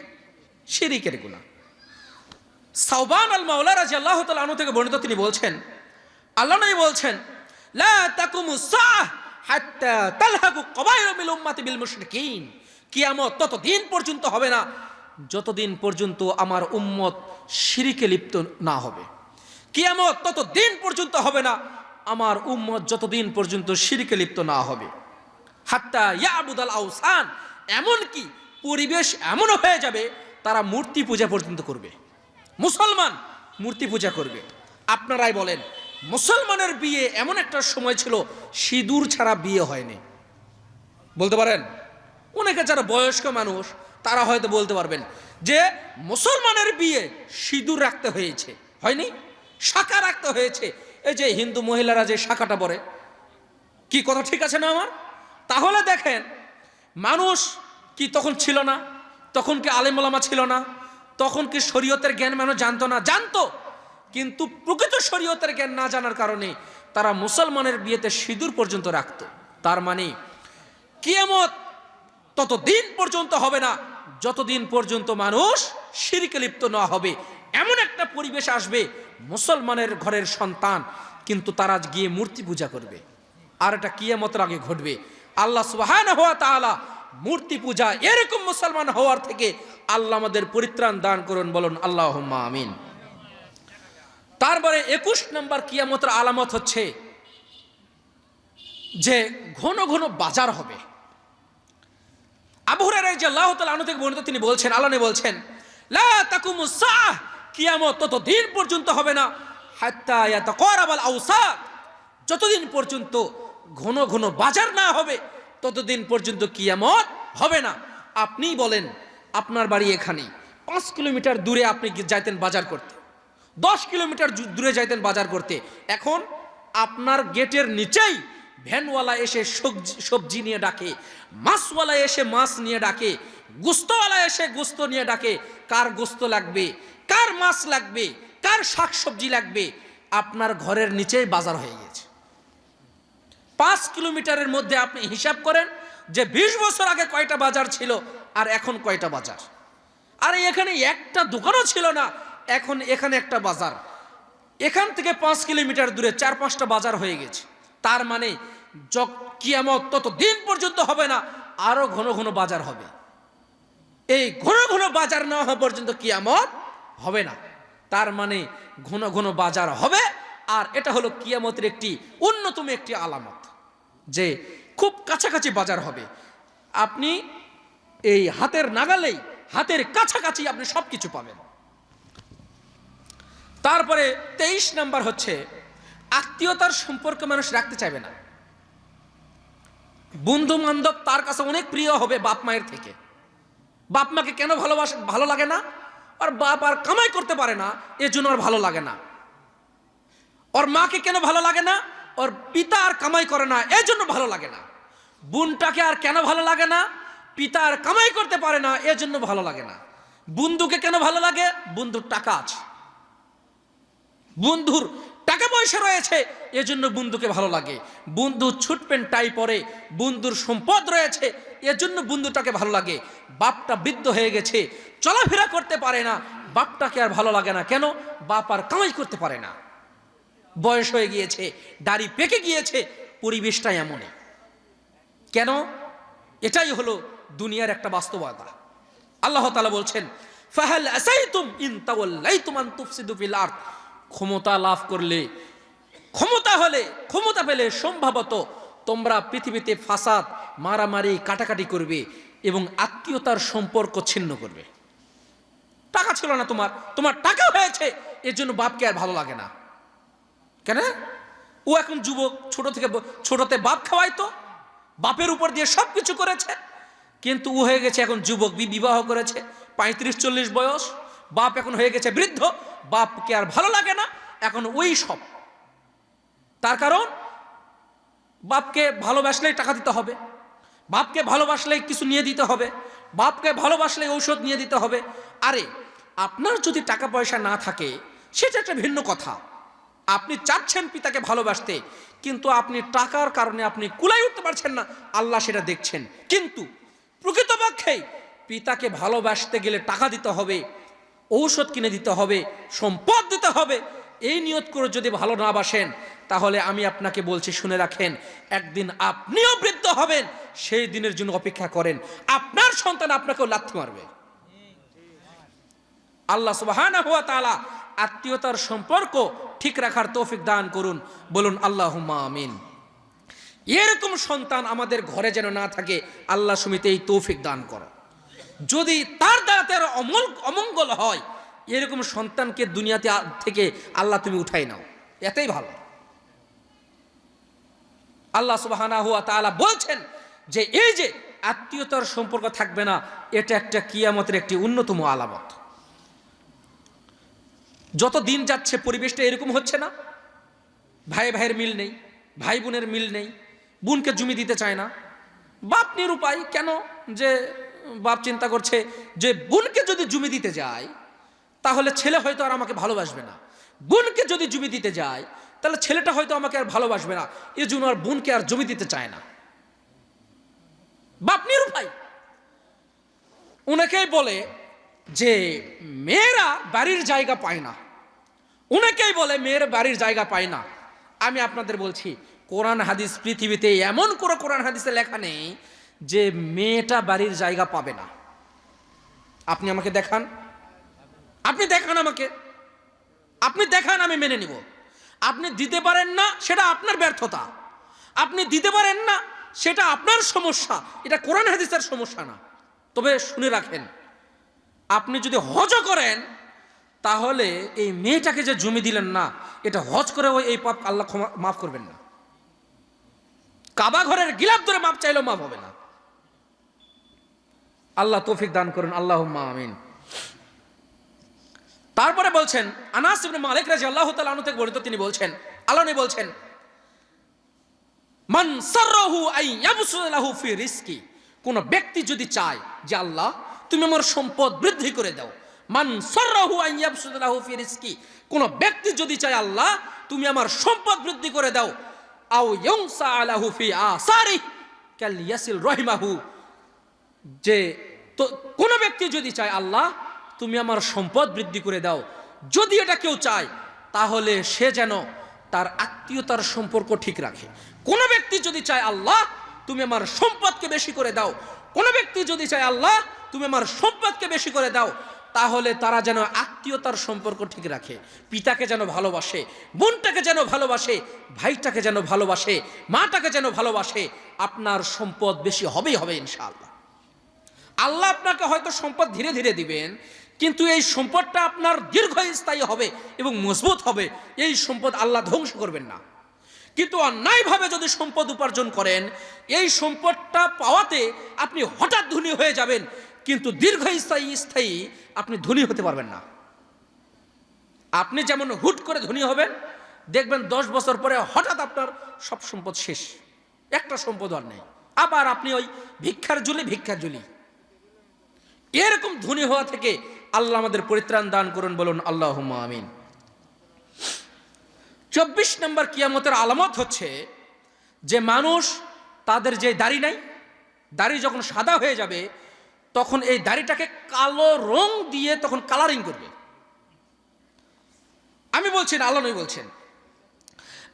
[SPEAKER 1] শিরিকের গুনাহ। সাওবান আল মাওলা রাদিয়াল্লাহু তাআলা আনহু থেকে বর্ণিত, তিনি বলছেন, আল্লাহ নবী বলছেন, লা তাকুমুস সাআহ হাত্তা তালহাকু কবায়রু মিল উম্মতি বিল মুশরিকিন, কিয়ামত ততদিন পর্যন্ত হবে না যতদিন পর্যন্ত আমার উম্মত শিরিকে লিপ্ত না হবে। কিয়ামত ততদিন পর্যন্ত হবে না আমার উম্মত যতদিন পর্যন্ত শিরিকে লিপ্ত না হবে। হাত্তা ইয়াবুদাল আওসান, এমন কি পরিবেশ এমন হয়ে যাবে তারা মূর্তি পূজা পর্যন্ত করবে। মুসলমান মূর্তি পূজা করবে। আপনারাই বলেন, মুসলমানের বিয়ে এমন একটা সময় ছিল সিঁদুর ছাড়া বিয়ে হয়নি। বলতে পারেন? অনেকে যারা বয়স্ক মানুষ তারা হয়তো বলতে পারবেন যে মুসলমানের বিয়ে সিঁদুর রাখতে হয়েছে, হয়নি? শাখা রাখতে হয়েছে। এই যে হিন্দু মহিলারা যে শাখাটা পরে, কি কথা ঠিক আছে না আমার? তাহলে দেখেন, মানুষ কি তখন ছিল না? তখন কি আলেম ওলামা ছিল না? তখন কি শরীয়তের জ্ঞান মানুষ জানতো না? জানতো, কিন্তু প্রকৃত শরীয়তের জ্ঞান না জানার কারণে তারা মুসলমানের বিয়েতে সিঁদুর পর্যন্ত রাখত। তার মানে কিয়ামত ততদিন পর্যন্ত হবে না যতদিন পর্যন্ত মানুষ শিরকে লিপ্ত না হবে। এমন একটা পরিবেশ আসবে, মুসলমানের ঘরের সন্তান কিন্তু তারা গিয়ে মূর্তি পূজা করবে, আর এটা কিয়ামতের আগে ঘটবে। আল্লাহ সুবহানাহু ওয়া তাআলা মূর্তি পূজা এরকম মুসলমান হওয়ার থেকে আল্লাহ আমাদের পরিত্রাণ দান করুন, বলুন আল্লাহুম্মা আমিন। তারপরে 21 নম্বর কিয়ামতের আলামত হচ্ছে যে ঘন ঘন বাজার হবে। আবু হুরায়রা রাদিয়াল্লাহু তাআলা আনহু থেকে বর্ণিত, তিনি বলছেন, আল্লাহ নবী বলছেন, লা তাকুমুস সাআহ, কিয়ামত ততদিন পর্যন্ত হবে না হাত্তা ইয়াতাকারাবাল আওসাক, যতদিন পর্যন্ত ঘন ঘন বাজার না হবে ততদিন পর্যন্ত কিয়ামত হবে না। আপনি বলেন, আপনার বাড়ি এখানে, 5 কিলোমিটার দূরে আপনি যাইতেন বাজার করতে, 10 কিলোমিটার দূরে যাইতেন বাজার করতে, এখন আপনার গেটের নিচেই ভ্যানওয়ালা এসে সবজি নিয়ে ডাকে, মাছওয়ালা এসে মাছ নিয়ে ডাকে, গোস্তওয়ালা এসে গোস্ত নিয়ে ডাকে। কার গোস্ত লাগবে, কার মাছ লাগবে, কার শাকসবজি লাগবে, আপনার ঘরের নিচেই বাজার হয়ে গেছে। 5 কিলোমিটারের মধ্যে আপনি হিসাব করেন যে 20 বছর আগে কয়টা বাজার ছিল আর এখন কয়টা বাজার। আরে এখানে একটা দোকানও ছিল না, এখন এখানে একটা বাজার। এখান থেকে 5 কিলোমিটার দূরে 4-5টা বাজার হয়ে গেছে। তার মানে কিয়ামত ততদিন পর্যন্ত হবে না, আরো ঘন ঘন বাজার হবে। এই ঘন ঘন বাজার না হওয়া পর্যন্ত কিয়ামত হবে না। তার মানে ঘন ঘন বাজার হবে, আর এটা হলো কিয়ামতের একটি অন্যতম একটি আলামত, যে খুব কাছাকাছি বাজার হবে। আপনি এই হাতের নাগালেই, হাতের কাছাকাছি আপনি সবকিছু পাবেন। তারপরে 23 নাম্বার হচ্ছে আত্মীয়তার সম্পর্ক মানুষ রাখতে চাইবে না। বন্ধু বান্ধব তার কাছে অনেক প্রিয় হবে বাপ মায়ের থেকে। বাপ মাকে কেন ভালো লাগে না? আর বাপ আর কামাই করতে পারে না, এজন্য আর ভালো লাগে না। ওর মাকে কেন ভালো লাগে না? ওর পিতা আর কামাই করে না, এজন্য ভালো লাগে না। বোনটাকে আর কেন ভালো লাগে না? পিতা আর কামাই করতে পারে না, এজন্য ভালো লাগে না। বন্ধুকে কেন ভালো লাগে? বন্ধুর টাকা আছে, বন্ধুর টাকা পয়সা রয়েছে, এজন্য বন্ধুকে ভালো লাগে। বন্ধু ছুট প্যান্ট টাই পরে, বন্ধুর সম্পদ রয়েছে, এজন্য বন্ধুটাকে ভালো লাগে। বাপটা বৃদ্ধ হয়ে গেছে, চলাফেরা করতে পারে না, বাপটাকে আর ভালো লাগে না। কেন? বাপ আর কামাই করতে পারে না, বয়স হয়ে গিয়েছে, দাড়ি পেকে গিয়েছে, পরিবেশটা এমনই। কেন? এটাই হলো দুনিয়ার একটা বাস্তবতা। আল্লাহ তাআলা বলছেন, ফাহাল আসাইতুম ইন তাওয়াল্লাইতুম আন তুফসিদু ফিল আরদ। ক্ষমতা লাভ করলে, ক্ষমতা পেলে সম্ভবত তোমরা পৃথিবীতে ফাসাদ, মারামারি, কাটাকাটি করবে এবং আত্মীয়তার সম্পর্ক ছিন্ন করবে। টাকা ছিল না তোমার টাকা হয়েছে, এর জন্য বাপকে আর ভালো লাগে না। কেন? ও এখন যুবক, ছোটতে বাপ খাওয়াইতো, বাপের উপর দিয়ে সবকিছু করেছে, কিন্তু ও হয়ে গেছে এখন যুবক, বিবাহ করেছে, 35-40 বয়স, বাপ এখন হয়ে গেছে বৃদ্ধ, বাপকে আর ভালো লাগে না, এখন ওই সব। তার কারণ বাপকে ভালোবাসলেই টাকা দিতে হবে, বাপকে ভালোবাসলেই কিছু নিয়ে দিতে হবে, বাপকে ভালোবাসলেই ঔষধ নিয়ে দিতে হবে। আরে আপনার যদি টাকা পয়সা না থাকে সেটা একটা ভিন্ন কথা। আপনি চাচ্ছেন পিতাকে ভালোবাসতে, কিন্তু আপনি টাকার কারণে আপনি কুলাই উঠতে পারছেন না, আল্লাহ সেটা দেখছেন। কিন্তু প্রকৃতপক্ষে পিতাকে ভালোবাসতে গেলে টাকা দিতে হবে, ঔষধ কিনে দিতে হবে, সম্পদ দিতে হবে। এই নিয়ত করে যদি ভালো না বাসেন, তাহলে আমি আপনাকে বলছি, শুনে রাখেন, একদিন আপনিও বৃদ্ধ হবেন, সেই দিনের জন্য অপেক্ষা করেন। আপনার সন্তান আপনাকেও লাথি মারবে। আল্লাহ সুবহানাহু ওয়া তাআলা আত্মীয়তার সম্পর্ক ঠিক রাখার তৌফিক দান করুন, বলুন আল্লাহুম্মা আমিন। এরকম সন্তান আমাদের ঘরে যেন না থাকে, আল্লাহ সমিতি এই তৌফিক দান করো। যদি তার দ্বারা তার অমঙ্গল হয়, এরকম সন্তানকে দুনিয়াতে থেকে আল্লাহ তুমি উঠাই নাও, এতেই ভালো। আল্লাহ সুবহানাহু ওয়া তাআলা বলছেন যে এই যে আত্মীয়তার সম্পর্ক থাকবে না, এটা একটা কিয়ামতের একটি অন্যতম আলামত। যত দিন যাচ্ছে পরিবেশটা এরকম হচ্ছে না? ভাই ভাইয়ের মিল নেই, ভাই বোনের মিল নেই, বোনকে জমি দিতে চায় না, বাপ নিরুপায়। কেন? যে বাপ চিন্তা করছে যে বোনকে যদি জমি দিতে যায় তাহলে ছেলে হয়তো আর আমাকে ভালোবাসবে না, বোনকে যদি জমি দিতে যায় তাহলে ছেলেটা হয়তো আমাকে আর ভালোবাসবে না, এই জন্য আর বোনকে আর জমি দিতে চায় না। বাপ নিরুপায়। অনেকেই বলে যে মেয়েরা বাড়ির জায়গা পায় না, অনেকেই বলে মেয়েরা বাড়ির জায়গা পায় না। আমি আপনাদের বলছি, কোরআন হাদিস, পৃথিবীতে এমন করে কোরআন হাদিসে লেখা নেই যে মেয়েটা বাড়ির জায়গা পাবে না। আপনি আমাকে দেখান, আপনি দেখান আমাকে, আপনি দেখান, আমি মেনে নিব। আপনি দিতে পারেন না, সেটা আপনার ব্যর্থতা। আপনি দিতে পারেন না, সেটা আপনার সমস্যা, এটা কোরআন হাদিসের সমস্যা না। তবে শুনে রাখেন, আপনি যদি হজও করেন তাহলে এই মেয়েটাকে যে জমি দিলেন না, এটা হজ করে এই পাপ আল্লাহ মাফ করবেন না। কাবা ঘরের গিলাফ ধরে মাপ চাইলেও মাফ হবে না। আল্লাহ তৌফিক দান করুন, আল্লাহুম্মা আমিন। তারপরে বলছেন, আনাস ইবনে মালিক রাদিয়াল্লাহু তাআলা আনহু থেকে বর্ণিত, তিনি বলছেন, আল্লাহ নবী বলছেন, মান সাররাহু আই ইয়াবসুতা লাহু ফি রিজকি। কোন ব্যক্তি যদি চায় যে আল্লাহ তুমি আমার সম্পদ বৃদ্ধি করে দাও, মান সাররাহু আই ইয়াবসুতা লাহু ফি রিজকি, কোন ব্যক্তি যদি চায় আল্লাহ তুমি আমার সম্পদ বৃদ্ধি করে দাও, আও ইউনসা আলাহু ফি আসারি কাল ইয়াসিল রহিমাহু, যে তো কোন ব্যক্তি যদি চায় আল্লাহ তুমি আমার সম্পদ বৃদ্ধি করে দাও, যদি এটা কেউ চায় তাহলে সে যেন তার আত্মীয়তার সম্পর্ক ঠিক রাখে। কোনো ব্যক্তি যদি চায় আল্লাহ তুমি আমার সম্পদকে বেশি করে দাও, কোনো ব্যক্তি যদি চায় আল্লাহ তুমি আমার সম্পদকে বেশি করে দাও, তাহলে তারা যেন আত্মীয়তার সম্পর্ক ঠিক রাখে, পিতাকে যেন ভালোবাসে, বোনটাকে যেন ভালোবাসে, ভাইটাকে যেন ভালোবাসে, মাটাকে যেন ভালোবাসে। আপনার সম্পদ বেশি হবেই হবে ইনশাআল্লাহ। আল্লাহ আপনাকে হয়তো সম্পদ ধীরে ধীরে দিবেন, কিন্তু এই সম্পদটা আপনার দীর্ঘস্থায়ী হবে এবং মজবুত হবে। এই সম্পদ আল্লাহ ধ্বংস করবেন না। কিন্তু অন্যায়ভাবে যদি সম্পদ উপার্জন করেন, এই সম্পদটা পাওয়াতে আপনি হঠাৎ ধনী হয়ে যাবেন, কিন্তু দীর্ঘস্থায়ী আপনি ধনী হতে পারবেন না। আপনি যেমন হুট করে ধনী হবেন, দেখবেন 10 বছর পরে হঠাৎ আপনার সব সম্পদ শেষ, একটা সম্পদ আর নেই, আবার আপনি ওই ভিক্ষার ঝুলি। এরকম ধনী হওয়া থেকে আল্লাহ আমাদের পরিত্রাণ দান করুন, বলুন আল্লাহুম্মা আমিন। 24 নম্বর কিয়ামতের আলামত হচ্ছে যে মানুষ তাদের যে দাড়ি নাই, দাড়ি যখন সাদা হয়ে যাবে তখন এই দাড়িটাকে কালো রং দিয়ে তখন কালারিং করবে। আমি বলছি না, আল্লাহ নবী বলছেন।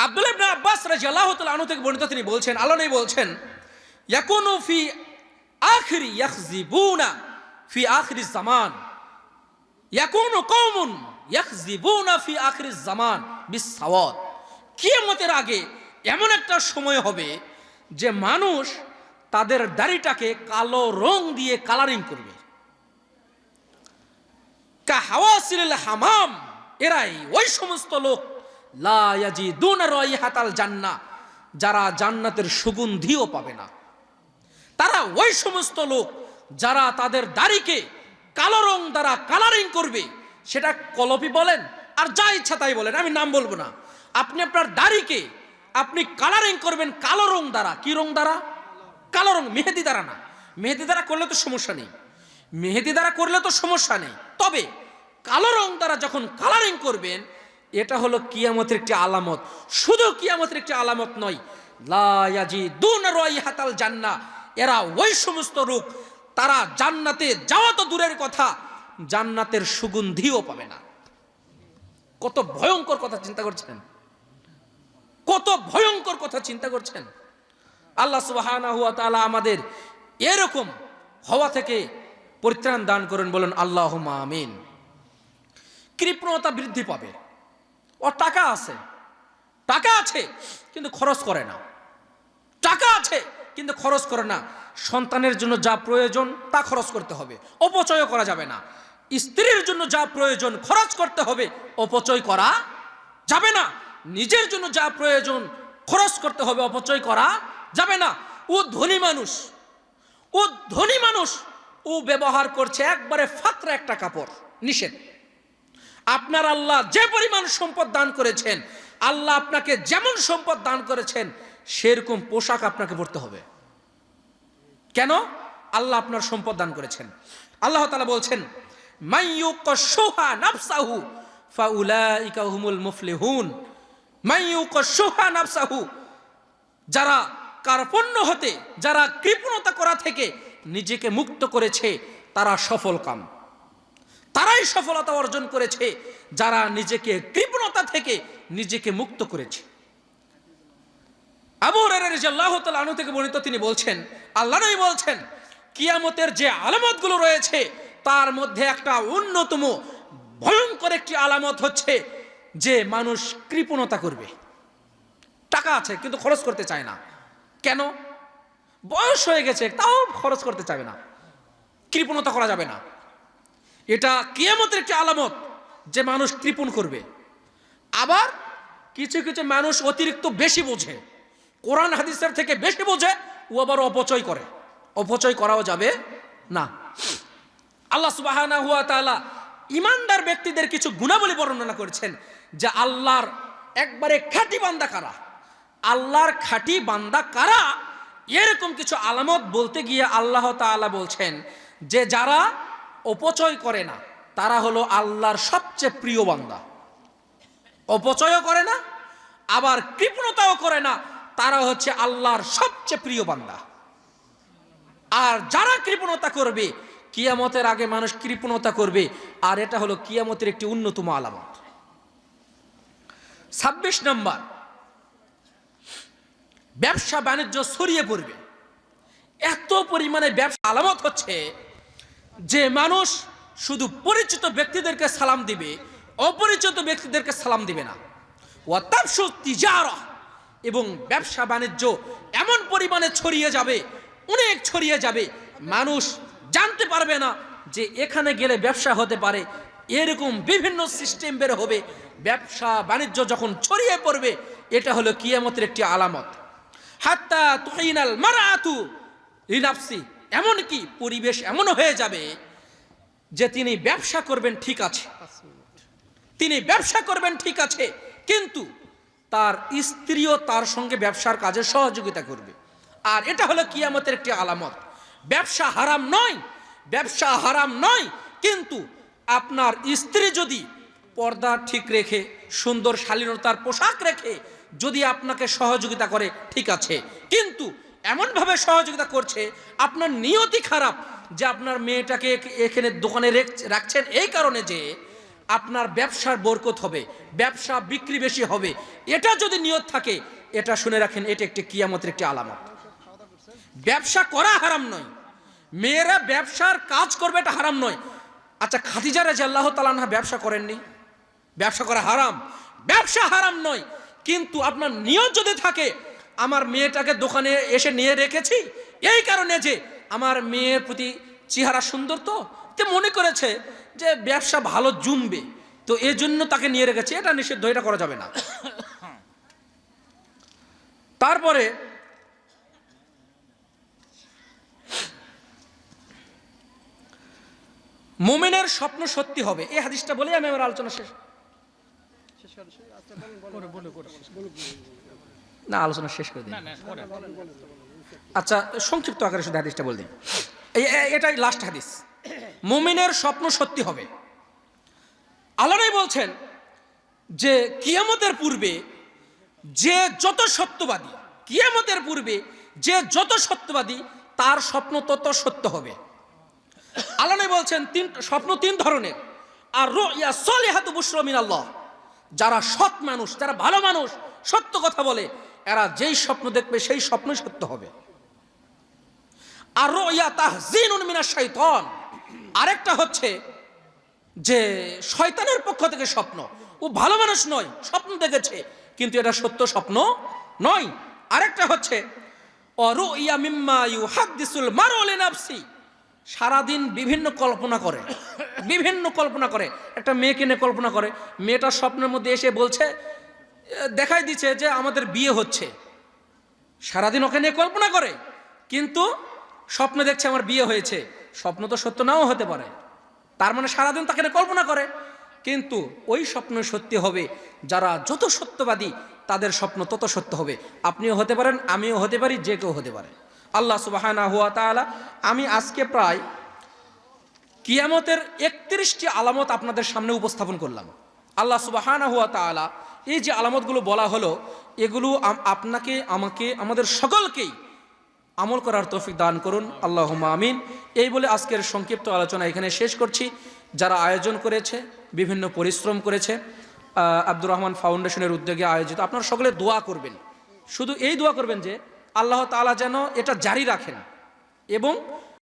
[SPEAKER 1] আব্দুল্লাহ ইবনে আব্বাস রাদিয়াল্লাহু তাআলা আনহু থেকে বর্ণিত, তিনি বলছেন, আল্লাহ নবী বলছেন, ইয়াকুনু ফি আখিরি ইয়াখজিবুনা ফি আখিরিজ জামান, ইয়াকুনু কওমুন ইয়াখজিবুনা ফি আখিরিজ জামান বিসসাওয়াদ। কিয়ামতের আগে এমন একটা সময় হবে যে মানুষ তাদের দাড়িটাকে কালো রং দিয়ে কালারিং করবে। কাহাওয়াসিল হামাম, এরাই ওই সমস্ত লোক, লা ইয়াজিদুনা রাইহাতাল জান্নাহ, যারা জান্নাতের সুগন্ধিও পাবে না। তারা ওই সমস্ত লোক যারা তাদের দাড়িকে কালো রং দ্বারা কালারিং করবে, সেটা কলপি বলেন আর যা ইচ্ছা তাই বলেন, আমি নাম বলবো না। আপনি আপনার দাড়িকে আপনি কালারিং করবেন কালো রং দ্বারা। কি রং দ্বারা? কালো রং, মেহেদি দ্বারা না। মেহেদি দ্বারা করলে তো সমস্যা নেই, তবে কালো রং দ্বারা যখন কালারিং করবেন, এটা হলো কিয়ামতের একটি আলামত। শুধু কিয়ামতের একটি আলামত নয়, লা ইয়াজিদুনা রাইহাতাল জান্নাহ, এরা ওই সমস্ত লোক তারা জান্নাতে যাওয়া তো দূরের কথা, জান্নাতের সুগন্ধিও পাবে না। কত ভয়ঙ্কর কথা চিন্তা করছেন, কত ভয়ঙ্কর কথা চিন্তা করছেন। আল্লাহ সুবহানাহু ওয়া তাআলা আমাদের এরকম হওয়া থেকে পরিত্রাণ দান করেন, বলেন আল্লাহুম্মা আমিন। কৃপণতা বৃদ্ধি পাবে। ওর টাকা আছে কিন্তু খরচ করে না, টাকা আছে কিন্তু খরচ করে না। সন্তানের জন্য যা প্রয়োজন তা খরচ করতে হবে, অপচয় করা যাবে না। স্ত্রীর জন্য যা প্রয়োজন খরচ করতে হবে, অপচয় করা যাবে না। নিজের জন্য যা প্রয়োজন খরচ করতে হবে, অপচয় করা যাবে না। ও ধনী মানুষ, ও ব্যবহার করছে একবারে ফাতরা একটা কাপড়, নিষেধ। আপনার আল্লাহ যে পরিমাণ সম্পদ দান করেছেন, আল্লাহ আপনাকে যেমন সম্পদ দান করেছেন সেরকম পোশাক আপনাকে পরতে হবে। কেন? আল্লাহ আপনার সম্পদ দান করেছেন। আল্লাহ তাআলা বলছেন, মাইয়ুকাশুহা নাফসাহু ফাউলাইকা হুমুল মুফলিহুন। মাইয়ুকাশুহা নাফসাহু, যারা কার্পণ্য হতে, যারা কৃপণতা করা থেকে নিজেকে মুক্ত করেছে, তারা সফল কাম, তারাই সফলতা অর্জন করেছে যারা নিজেকে কৃপণতা থেকে নিজেকে মুক্ত করেছে। আবু হুরায়রা রাদিয়াল্লাহু তাআলা আনহু থেকে বর্ণিত, তিনি বলছেন, আল্লাহ নবী বলছেন, কিয়ামতের যে আলামতগুলো রয়েছে তার মধ্যে একটা অন্যতম ভয়ঙ্কর একটি আলামত হচ্ছে যে মানুষ কৃপণতা করবে। টাকা আছে কিন্তু খরচ করতে চায় না। কেন? বয়স হয়ে গেছে, তাও খরচ করতে চাবে না। কৃপণতা করা যাবে না। এটা কিয়ামতের একটি আলামত যে মানুষ কৃপণ করবে। আবার কিছু কিছু মানুষ অতিরিক্ত বেশি বোঝে, কোরআন হাদিসের থেকে বেশি বোঝে, ও আবার অপচয় করে। অপচয় করাও যাবে না। আল্লাহ সুবহানাহু ওয়া তাআলা ইমানদার ব্যক্তিদের কিছু গুণাবলী বর্ণনা করেছেন যে আল্লাহর একবারে খাঁটি বান্দা কারা, আল্লাহর খাঁটি বান্দা কারা, এরকম কিছু আলামত বলতে গিয়ে আল্লাহ তাআলা বলছেন যে যারা অপচয় করে না তারা হলো আল্লাহর সবচেয়ে প্রিয় বান্দা। অপচয়ও করে না, আবার কৃপণতাও করে না, তারা হচ্ছে আল্লাহর সবচেয়ে প্রিয় বান্দা। আর যারা কৃপণতা করবে, কিয়ামতের আগে মানুষ কৃপণতা করবে, আর এটা হলো কিয়ামতের একটি অন্যতম আলামত। 26 নম্বর, ব্যবসা বাণিজ্য ছড়িয়ে পড়বে। এত পরিমাণে ব্যবসা আলামত হচ্ছে যে মানুষ শুধু পরিচিত ব্যক্তিদেরকে সালাম দিবে, অপরিচিত ব্যক্তিদেরকে সালাম দিবে না। ওয়াতাবশু তিজারা, এবং ব্যবসা বাণিজ্য এমন পরিমাণে ছড়িয়ে যাবে, অনেক ছড়িয়ে যাবে, মানুষ জানতে পারবে না যে এখানে গেলে ব্যবসা হতে পারে। এরকম বিভিন্ন সিস্টেম বের হবে। ব্যবসা বাণিজ্য যখন ছড়িয়ে পড়বে, এটা হলো কিয়ামতের একটি আলামত। হাত্তা তুহিনাল মারাতু লিনাফসি, এমনকি পরিবেশ এমন হয়ে যাবে যে তিনি ব্যবসা করবেন ঠিক আছে, তিনি ব্যবসা করবেন ঠিক আছে, কিন্তু তার স্ত্রীও তার সঙ্গে ব্যবসার কাজে সহযোগিতা করবে। আর এটা হলো কিয়ামতের একটি আলামত। ব্যবসা হারাম নয়, ব্যবসা হারাম নয়, কিন্তু আপনার স্ত্রী যদি পর্দা ঠিক রেখে, সুন্দর শালীনতার পোশাক রেখে যদি আপনাকে সহযোগিতা করে ঠিক আছে, কিন্তু এমনভাবে সহযোগিতা করছে আপনার নিয়তি খারাপ, যে আপনার মেয়েটাকে এখানে দোকানে রাখছেন এই কারণে যে আপনার ব্যবসার বরকত হবে, ব্যবসা বিক্রি বেশি হবে, এটা যদি নিয়ত থাকে, এটা শুনে রাখেন, এটা একটি কিয়ামতের একটি আলামত। ব্যবসা করা হারাম নয়, মেয়েরা ব্যবসার কাজ করবে এটা হারাম নয়। আচ্ছা, খাদিজা রাদিয়াল্লাহু তাআলা আনহা ব্যবসা করেননি? ব্যবসা করা হারাম, ব্যবসা হারাম নয়, কিন্তু আপনার নিয়ত যদি থাকে আমার মেয়েটাকে দোকানে এসে নিয়ে রেখেছি এই কারণে যে আমার মেয়ের প্রতি চেহারা সুন্দর, তো মনে করেছে যে ব্যবসা ভালো জমবে, তো এই জন্য তাকে নিয়ে রেখেছে, এটা নিষিদ্ধ, এটা করা যাবে না। তারপরে মুমিনের স্বপ্ন সত্যি হবে, এই হাদিসটা বলে আমি আমার আলোচনা শেষ। না, আলোচনা শেষ করে দিই। আচ্ছা, সংক্ষিপ্ত আকারে শুধু হাদিসটা বলে দিই, এটাই লাস্ট হাদিস। মুমিনের স্বপ্ন সত্যি হবে। আল্লাহ বলছেন যে কিয়ামতের পূর্বে যে যত সত্যবাদী, কিয়ামতের পূর্বে যে যত সত্যবাদী তার স্বপ্ন তত সত্য হবে। আল্লাহ বলছেন স্বপ্ন তিন ধরনের। আর রুইয়া সলিহাতু বুশরা মিনাল্লাহ, যারা সৎ মানুষ, যারা ভালো মানুষ, সত্য কথা বলে, এরা যেই স্বপ্ন দেখবে সেই স্বপ্নই সত্য হবে। আর রুইয়া তাহজিনুন মিনাশ শাইতান, আরেকটা হচ্ছে যে শয়তানের পক্ষ থেকে স্বপ্ন, ও ভালো মানুষ নয়, স্বপ্ন দেখেছে কিন্তু এটা সত্য স্বপ্ন নয়। আরেকটা হচ্ছে অরুইয়া মিম্মা ইউহাদ্দিসুল মারউ লিনাফসি, সারাদিন বিভিন্ন কল্পনা করে, বিভিন্ন কল্পনা করে, একটা মেয়েকে নিয়ে কল্পনা করে, মেয়েটা স্বপ্নের মধ্যে এসে বলছে, দেখাই দিচ্ছে যে আমাদের বিয়ে হচ্ছে, সারাদিন ওকে নিয়ে কল্পনা করে, কিন্তু স্বপ্নে দেখছে আমার বিয়ে হয়েছে। স্বপ্ন তো সত্য নাও হতে পারে, তার মানে সারাদিন তাকে নিয়ে কল্পনা করে, কিন্তু ওই স্বপ্ন সত্যি হবে। যারা যত সত্যবাদী তাদের স্বপ্ন তত সত্য হবে। আপনিও হতে পারেন, আমিও হতে পারি, যে কেউ হতে পারে। আল্লাহ সুবহানাহু ওয়া তাআলা, আমি আজকে প্রায় কিয়ামতের 31টি আলামত আপনাদের সামনে উপস্থাপন করলাম। আল্লাহ সুবহানাহু ওয়া তাআলা এই যে আলামতগুলো বলা হলো, এগুলো আপনাকে, আমাকে, আমাদের সকলকেই আমল করার তৌফিক দান করুন, আল্লাহুম্মা আমিন। এই বলে আজকের সংক্ষিপ্ত আলোচনা এখানে শেষ করছি। যারা আয়োজন করেছে, বিভিন্ন পরিশ্রম করেছে, আব্দুর রহমান ফাউন্ডেশনের উদ্যোগে আয়োজিত, আপনারা সকলে দোয়া করবেন, শুধু এই দোয়া করবেন যে আল্লাহ তাআলা যেন এটা জারি রাখেন এবং